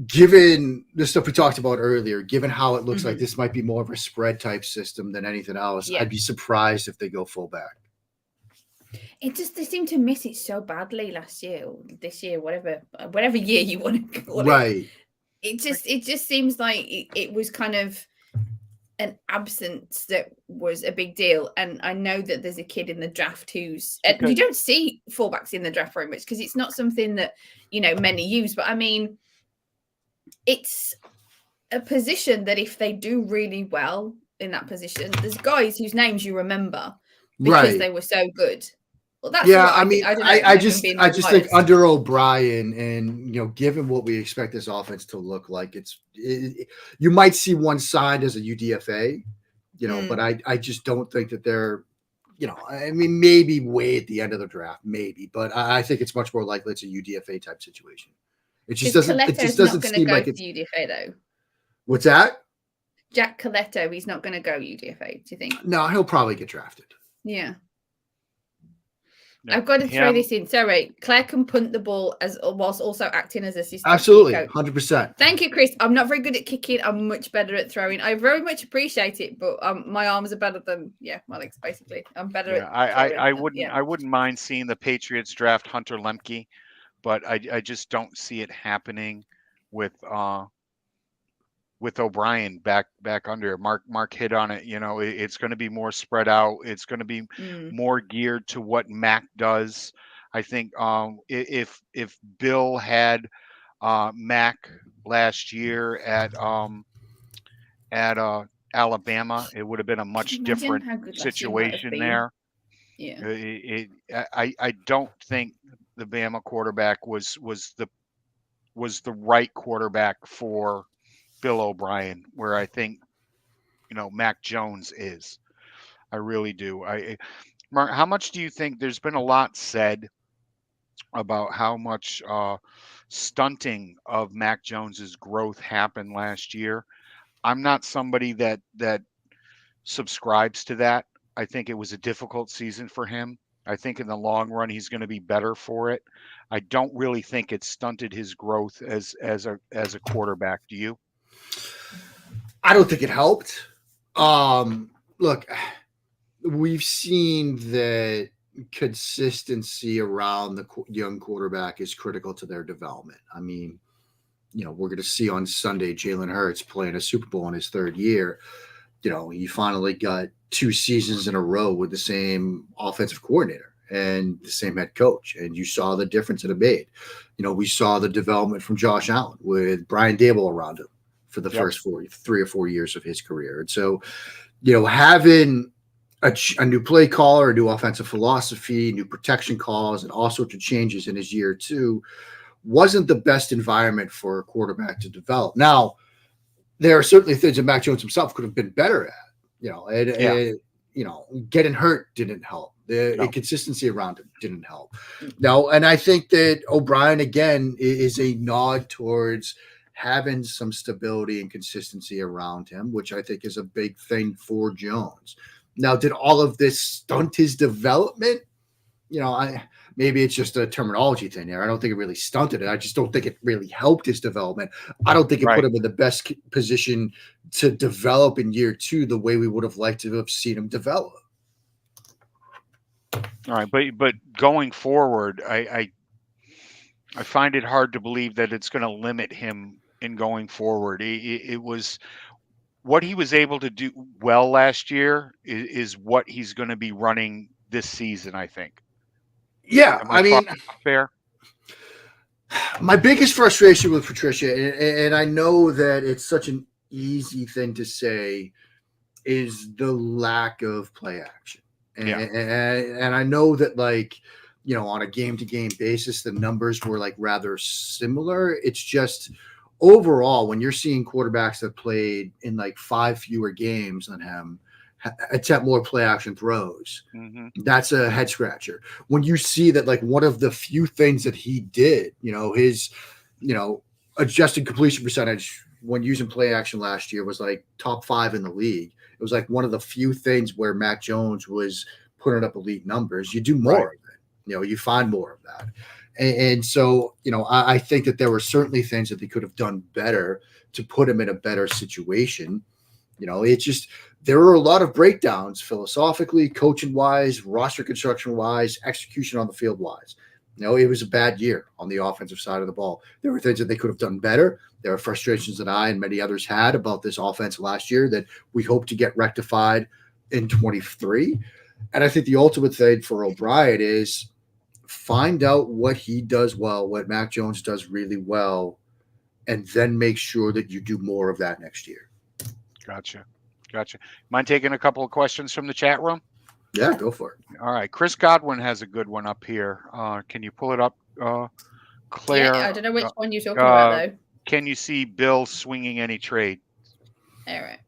Given the stuff we talked about earlier, given how it looks like this might be more of a spread type system than anything else, I'd be surprised if they go fullback. They seem to miss it so badly last year, or this year, whatever year you want to call it. Right. It just seems like it was kind of an absence that was a big deal. And I know that there's a kid in the draft who's you don't see fullbacks in the draft very much because it's not something that many use. But I mean, it's a position that if they do really well in that position, there's guys whose names you remember because they were so good. Well, that's I just think under O'Brien and given what we expect this offense to look like, you might see one signed as a UDFA, but I just don't think that they're, I mean, maybe way at the end of the draft, maybe, but I think it's much more likely it's a UDFA type situation. It just doesn't seem like it's UDFA though. What's that? Jack Coletto, he's not going to go UDFA. Do you think? No, he'll probably get drafted. Yeah. I've got to throw this in. Sorry, Claire can punt the ball whilst also acting as assistant. Absolutely, 100%. Thank you, Chris. I'm not very good at kicking. I'm much better at throwing. I very much appreciate it, but my arms are better than my legs. Basically, I'm better at. I wouldn't mind seeing the Patriots draft Hunter Lemke, but I just don't see it happening with O'Brien back under. Mark hit on it. It's going to be more spread out. It's going to be more geared to what Mac does. I think if Bill had Mac last year at Alabama, it would have been a much different situation there. Yeah. I don't think the Bama quarterback was the right quarterback for Bill O'Brien, where I think Mac Jones is. I really do. Mark, how much do you think? There's been a lot said about how much stunting of Mac Jones's growth happened last year. I'm not somebody that subscribes to that. I think it was a difficult season for him. I think in the long run he's going to be better for it. I don't really think it stunted his growth as a quarterback. Do you? I don't think it helped. Look, we've seen that consistency around the young quarterback is critical to their development. I mean, we're going to see on Sunday Jalen Hurts playing a Super Bowl in his third year. He finally got 2 seasons in a row with the same offensive coordinator and the same head coach. And you saw the difference it made. We saw the development from Josh Allen with Brian Daboll around him for the first 3 or 4 years of his career. And so, having a new play caller, a new offensive philosophy, new protection calls, and all sorts of changes in his year 2 wasn't the best environment for a quarterback to develop. Now, there are certainly things that Mac Jones himself could have been better at. Getting hurt didn't help. The inconsistency around him didn't help. No, and I think that O'Brien, again, is a nod towards having some stability and consistency around him, which I think is a big thing for Jones. Now, did all of this stunt his development? Maybe it's just a terminology thing there. I don't think it really stunted it. I just don't think it really helped his development. I don't think it put him in the best position to develop in year 2 the way we would have liked to have seen him develop. All right, but going forward, I find it hard to believe that it's going to limit him in going forward. It was what he was able to do well last year is what he's going to be running this season, I think. Yeah, I mean, fair. My biggest frustration with Patricia, and I know that it's such an easy thing to say, is the lack of play action. And I know that, on a game-to-game basis, the numbers were rather similar. It's just overall, when you're seeing quarterbacks that played in 5 fewer games than him attempt more play action throws, that's a head scratcher. When you see that one of the few things that he did, his adjusted completion percentage when using play action last year was top 5 in the league. It was one of the few things where Mac Jones was putting up elite numbers. You do more of it. You find more of that. And so, I think that there were certainly things that they could have done better to put him in a better situation. It's just there are a lot of breakdowns philosophically, coaching wise, roster construction wise, execution on the field wise. It was a bad year on the offensive side of the ball. There were things that they could have done better. There are frustrations that I and many others had about this offense last year that we hope to get rectified in 23. And I think the ultimate thing for O'Brien is find out what he does well, what Mac Jones does really well, and then make sure that you do more of that next year. Gotcha. Mind taking a couple of questions from the chat room? Yeah, go for it. All right. Chris Godwin has a good one up here. Can you pull it up, Claire? Yeah, I don't know which one you're talking about, though. Can you see Bill swinging any trade? All right.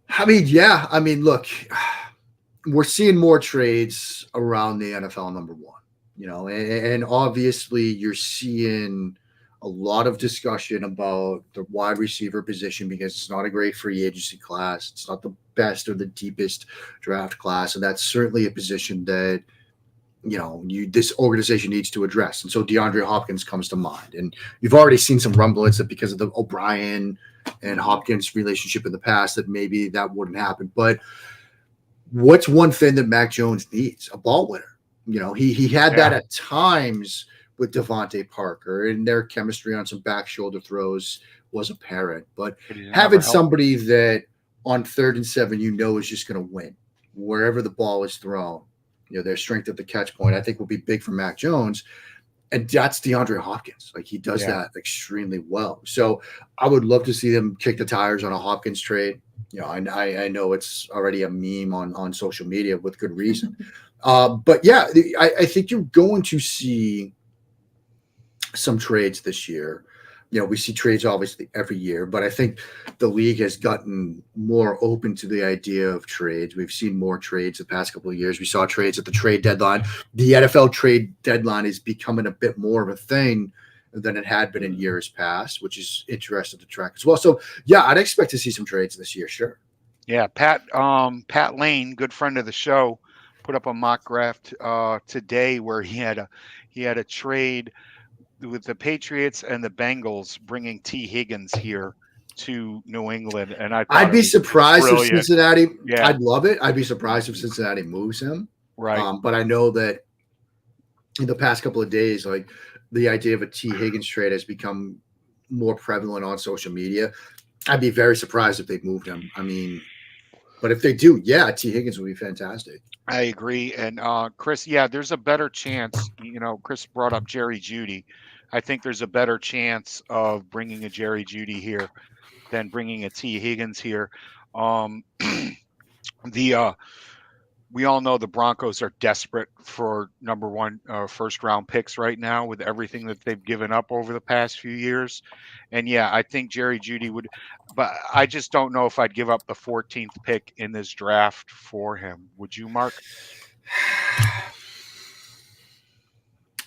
I mean, look, we're seeing more trades around the NFL, number one. And obviously you're seeing a lot of discussion about the wide receiver position because it's not a great free agency class. It's not the best or the deepest draft class. And that's certainly a position that, this organization needs to address. And so DeAndre Hopkins comes to mind. And you've already seen some rumblings that because of the O'Brien and Hopkins relationship in the past, that maybe that wouldn't happen. But what's one thing that Mac Jones needs? A ball winner. He had that at times with Devontae Parker, and their chemistry on some back shoulder throws was apparent. But having somebody that on 3rd and 7, is just going to win wherever the ball is thrown, their strength at the catch point, I think will be big for Mac Jones. And that's DeAndre Hopkins. Like, he does that extremely well. So I would love to see them kick the tires on a Hopkins trade. You know, I know it's already a meme on social media with good reason. But yeah, I think you're going to see some trades this year. You know, we see trades obviously every year, but I think the league has gotten more open to the idea of trades. We've seen more trades the past couple of years. We saw trades at the trade deadline. The NFL trade deadline is becoming a bit more of a thing than it had been in years past, which is interesting to track as well. So yeah, I'd expect to see some trades this year. Sure. Yeah. Pat Lane, good friend of the show, put up a mock draft today where he had a trade with the Patriots and the Bengals bringing T. Higgins here to New England, and I'd be surprised if Cincinnati. Yeah. I'd love it. I'd be surprised if Cincinnati moves him. Right. But I know that in the past couple of days, like, the idea of a T. Higgins trade has become more prevalent on social media. I'd be very surprised if they moved him. I mean, but if they do, yeah, T. Higgins would be fantastic. I agree. And Chris, yeah, there's a better chance. You know, Chris brought up Jerry Jeudy. I think there's a better chance of bringing a Jerry Jeudy here than bringing a T. Higgins here. We all know the Broncos are desperate for number one first round picks right now with everything that they've given up over the past few years. And yeah, I think Jerry Jeudy would, but I just don't know if I'd give up the 14th pick in this draft for him. Would you, Mark?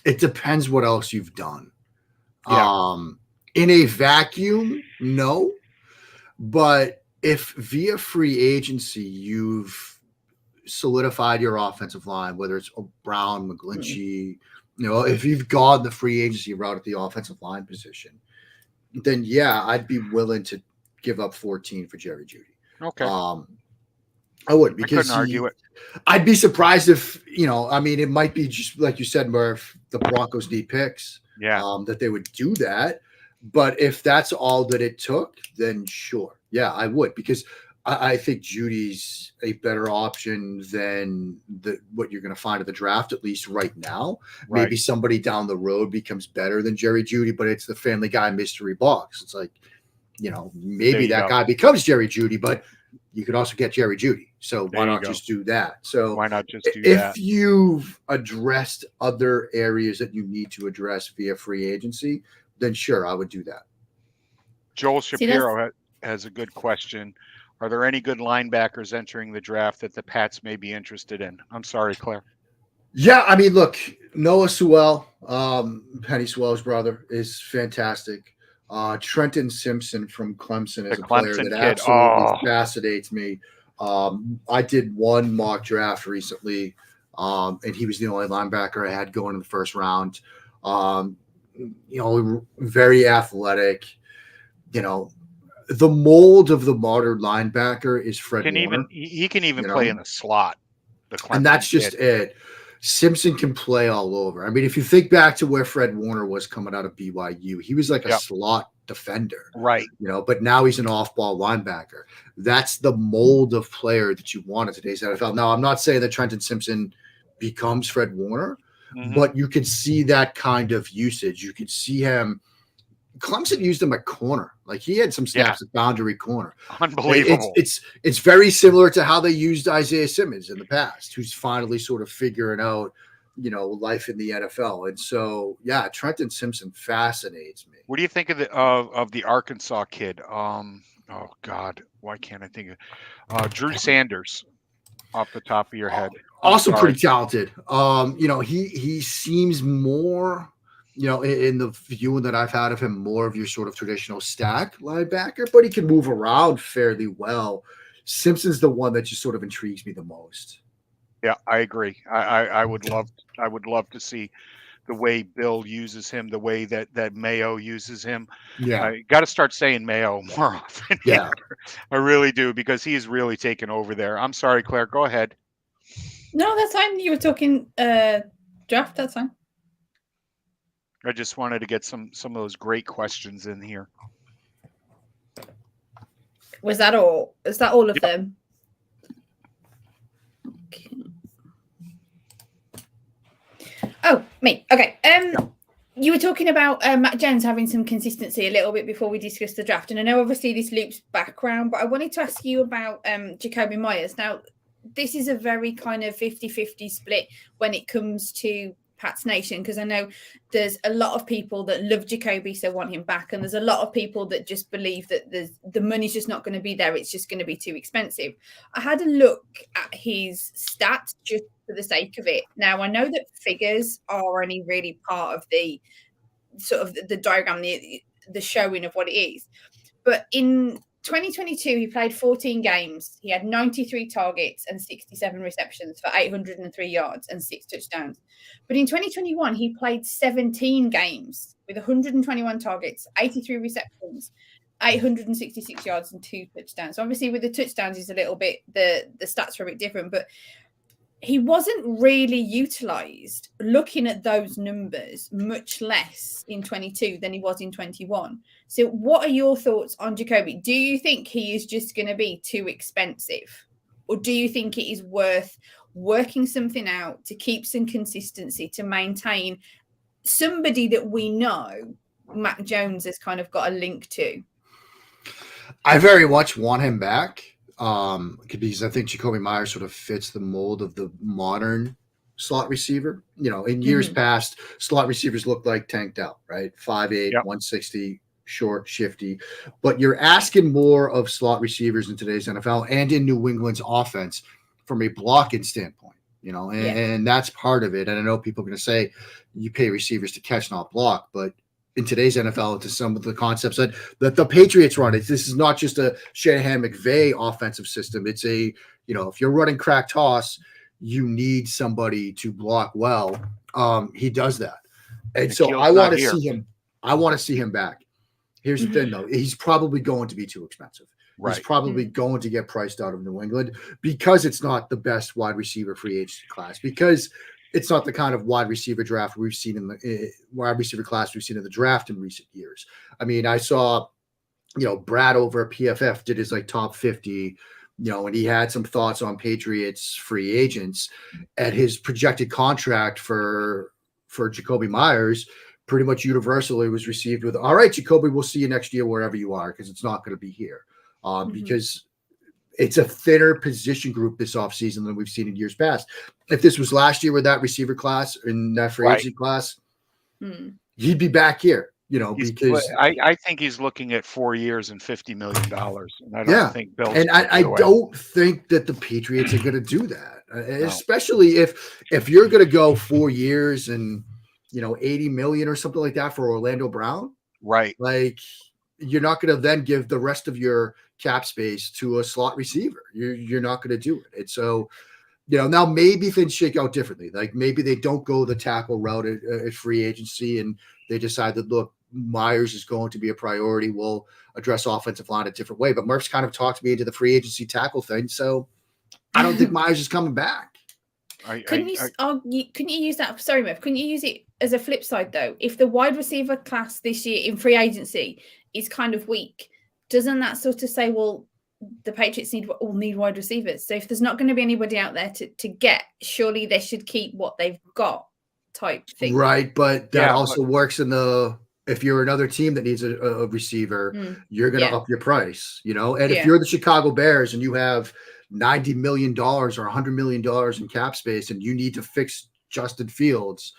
It depends what else you've done. Yeah. In a vacuum, no. But if via free agency you've solidified your offensive line, whether it's Brown, McGlinchey, you know, if you've gone the free agency route at the offensive line position, then yeah, I'd be willing to give up 14 for Jerry Jeudy. Okay. I would, because I couldn't argue it. I'd be surprised if, you know, I mean, it might be just like you said, Murph, the Broncos need picks. Yeah. That they would do that. But if that's all that it took, then sure. Yeah, I would, because I think Judy's a better option than what you're going to find at the draft, at least right now. Right. Maybe somebody down the road becomes better than Jerry Jeudy, but it's the Family Guy mystery box. It's like, you know, maybe that guy becomes Jerry Jeudy, but you could also get Jerry Jeudy. So why not just do that? So why not just do that? If you've addressed other areas that you need to address via free agency, then sure, I would do that. Joel Shapiro has a good question. Are there any good linebackers entering the draft that the Pats may be interested in? I'm sorry, Claire. Yeah, I mean, look, Noah Sewell, Penny Sewell's brother, is fantastic. Trenton Simpson from Clemson is a player that absolutely fascinates me. I did one mock draft recently, and he was the only linebacker I had going in the first round. You know, very athletic. You know, the mold of the modern linebacker is Fred Warner. He can even play in the slot. And that's just it. Simpson can play all over. I mean, if you think back to where Fred Warner was coming out of BYU, he was like a slot defender. Right. You know, but now he's an off-ball linebacker. That's the mold of player that you want in today's NFL. Now, I'm not saying that Trenton Simpson becomes Fred Warner, but you can see that kind of usage. You could see him. Clemson used him at corner. Like, he had some snaps at boundary corner. Unbelievable. It's very similar to how they used Isaiah Simmons in the past, who's finally sort of figuring out, you know, life in the NFL. And so, yeah, Trenton Simpson fascinates me. What do you think of the Arkansas kid? Oh God, why can't I think of Drew Sanders off the top of your head? Also pretty talented. You know, he seems more, you know, in the view that I've had of him, more of your sort of traditional stack linebacker, but he can move around fairly well. Simpson's the one that just sort of intrigues me the most. Yeah, I agree. I would love to see the way Bill uses him, the way that Mayo uses him. Yeah, I got to start saying Mayo more often. Yeah, I really do, because he's really taken over there. I'm sorry, Claire. Go ahead. No, that's fine. You were talking draft. That's fine. I just wanted to get some of those great questions in here. Was that all? Is that all of them? Okay. Oh, me. Okay. You were talking about Matt Jones having some consistency a little bit before we discussed the draft. And I know obviously this loops background, but I wanted to ask you about Jacoby Myers. Now, this is a very kind of 50-50 split when it comes to Pat's Nation, because I know there's a lot of people that love Jacoby, so want him back. And there's a lot of people that just believe that the money's just not going to be there. It's just going to be too expensive. I had a look at his stats just for the sake of it. Now, I know that figures are only really part of the sort of the diagram, the showing of what it is. But in 2022, he played 14 games. He had 93 targets and 67 receptions for 803 yards and 6 touchdowns. But in 2021, he played 17 games with 121 targets, 83 receptions, 866 yards and 2 touchdowns. So obviously with the touchdowns is a little bit, the stats are a bit different, but he wasn't really utilised looking at those numbers, much less in 22 than he was in 21. So what are your thoughts on Jacoby? Do you think he is just going to be too expensive? Or do you think it is worth working something out to keep some consistency, to maintain somebody that we know Mac Jones has kind of got a link to? I very much want him back. Because I think Jacoby Myers sort of fits the mold of the modern slot receiver. You know, in years past, slot receivers looked like tanked out, right? 5'8", 160, short, shifty. But you're asking more of slot receivers in today's NFL and in New England's offense from a blocking standpoint, you know, and that's part of it. And I know people are going to say you pay receivers to catch, not block, but in today's NFL, to some of the concepts that the Patriots run. This is not just a Shanahan-McVay offensive system. It's a, you know, if you're running crack toss, you need somebody to block well. He does that. And so I want to see him. I want to see him back. Here's the thing, though. He's probably going to be too expensive. Right. He's probably going to get priced out of New England because it's not the best wide receiver free agency class, because it's not the kind of wide receiver draft we've seen in the wide receiver class we've seen in the draft in recent years. I mean, I saw, you know, Brad over at PFF did his like top 50, you know, and he had some thoughts on Patriots free agents, and his projected contract for Jacoby Myers pretty much universally was received with, all right, Jacoby, we'll see you next year wherever you are, because it's not going to be here. Because it's a thinner position group this offseason than we've seen in years past. If this was last year with that receiver class and that free agent class, he'd be back here, you know, because I think he's looking at 4 years and $50 million. And I don't think Bill. And I don't think that the Patriots are going to do that, especially if you're going to go 4 years and, you know, 80 million or something like that for Orlando Brown. Right. Like, you're not going to then give the rest of your cap space to a slot receiver. You're not going to do it. And so, you know, now maybe things shake out differently. Like maybe they don't go the tackle route at free agency, and they decide that, look, Myers is going to be a priority. We'll address offensive line a different way. But Murph's kind of talked me into the free agency tackle thing. So I don't think Myers is coming back. Couldn't you use that? Sorry, Murph. Couldn't you use it as a flip side, though? If the wide receiver class this year in free agency is kind of weak, doesn't that sort of say, well, the Patriots need wide receivers? So if there's not going to be anybody out there to get, surely they should keep what they've got type thing. Right, but that also works in the, if you're another team that needs a receiver, you're going to up your price, you know? And if you're the Chicago Bears and you have $90 million or $100 million in cap space and you need to fix Justin Fields,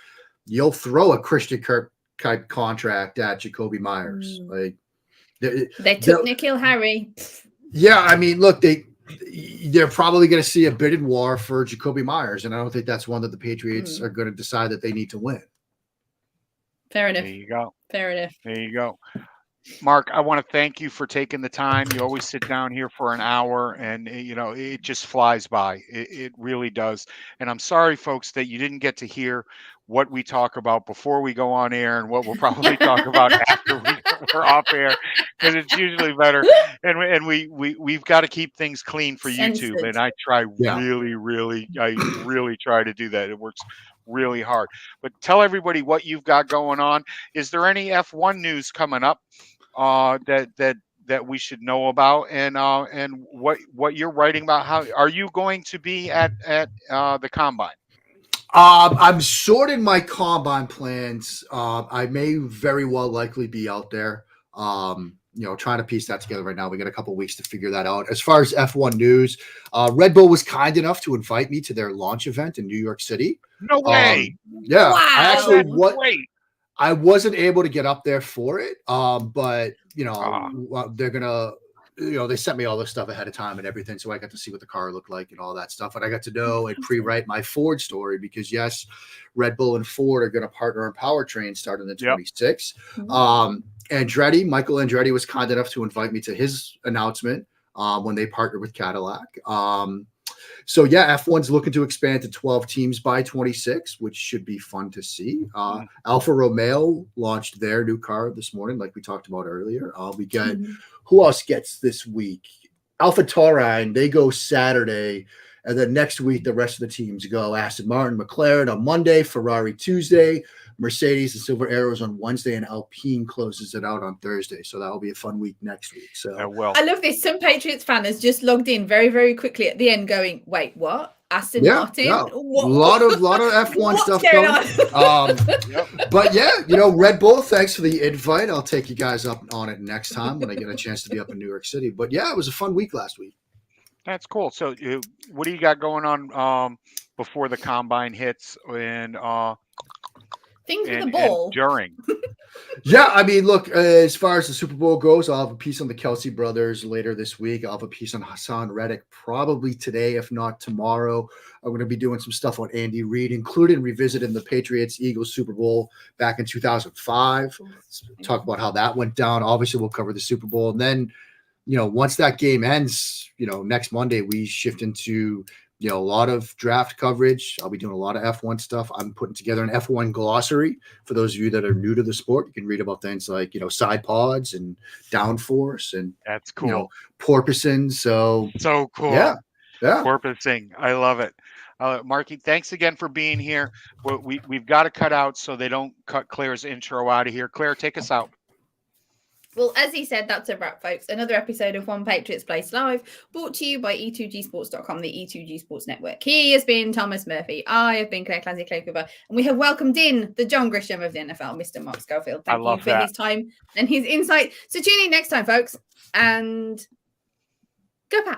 you'll throw a Christian Kirk type contract at Jacoby Myers. Like they took N'Keal Harry. Yeah, I mean, look, they're probably going to see a bidding war for Jacoby Myers, and I don't think that's one that the Patriots are going to decide that they need to win. Fair enough. There you go. Fair enough. There you go. Mark, I want to thank you for taking the time. You always sit down here for an hour, and you know it just flies by. It really does. And I'm sorry, folks, that you didn't get to hear what we talk about before we go on air and what we'll probably talk about after we're off air, because it's usually better. And we've got to keep things clean for YouTube. And I try really try to do that. It works really hard. But tell everybody what you've got going on. Is there any F1 news coming up that we should know about, and what you're writing about? How are you going to be at the combine? I'm sorting my combine plans. I may very well likely be out there. Trying to piece that together right now. We got a couple weeks to figure that out. As far as F1 news, Red Bull was kind enough to invite me to their launch event in New York City. No way. Yeah, wow. I actually Great. I wasn't able to get up there for it. But they're gonna. They sent me all this stuff ahead of time and everything, so I got to see what the car looked like and all that stuff. And I got to know and pre-write my Ford story because yes, Red Bull and Ford are going to partner on powertrain starting in 26. Yep. Michael Andretti was kind enough to invite me to his announcement when they partnered with Cadillac. So yeah, F1's looking to expand to 12 teams by 26, which should be fun to see. Alfa Romeo launched their new car this morning, like we talked about earlier. We got who else gets this week? Alpha Tauri, they go Saturday, and then next week the rest of the teams go. Aston Martin, McLaren on Monday, Ferrari Tuesday, Mercedes and Silver Arrows on Wednesday, and Alpine closes it out on Thursday. So that'll be a fun week next week. So I love this. Some Patriots fan has just logged in very, very quickly at the end going, wait, what? Aston Martin? Yeah. A lot of F1 stuff going. But yeah, Red Bull, thanks for the invite. I'll take you guys up on it next time when I get a chance to be up in New York City. But yeah, it was a fun week last week. That's cool. So what do you got going on before the combine hits and things with the ball during? Yeah, I mean, look, as far as the Super Bowl goes, I'll have a piece on the Kelsey brothers later this week. I'll have a piece on Hassan Reddick probably today, if not tomorrow. I'm going to be doing some stuff on Andy Reid, including revisiting the Patriots-Eagles Super Bowl back in 2005. Talk about how that went down. Obviously, we'll cover the Super Bowl. And then, once that game ends, next Monday, we shift into a lot of draft coverage. I'll be doing a lot of F1 stuff. I'm putting together an F1 glossary for those of you that are new to the sport. You can read about things like, side pods and downforce and that's cool. Porpoising. So cool. Yeah. Porpoising. I love it. Marky, thanks again for being here. We've got to cut out so they don't cut Claire's intro out of here. Claire, take us out. Well, as he said, that's a wrap, folks. Another episode of One Patriots Place Live, brought to you by E2GSports.com, the E2G Sports Network. He has been Thomas Murphy. I have been Claire Clancy Cooper, and we have welcomed in the John Grisham of the NFL, Mr. Mark Schofield. Thank you for his time and his insight. So tune in next time, folks, and go back.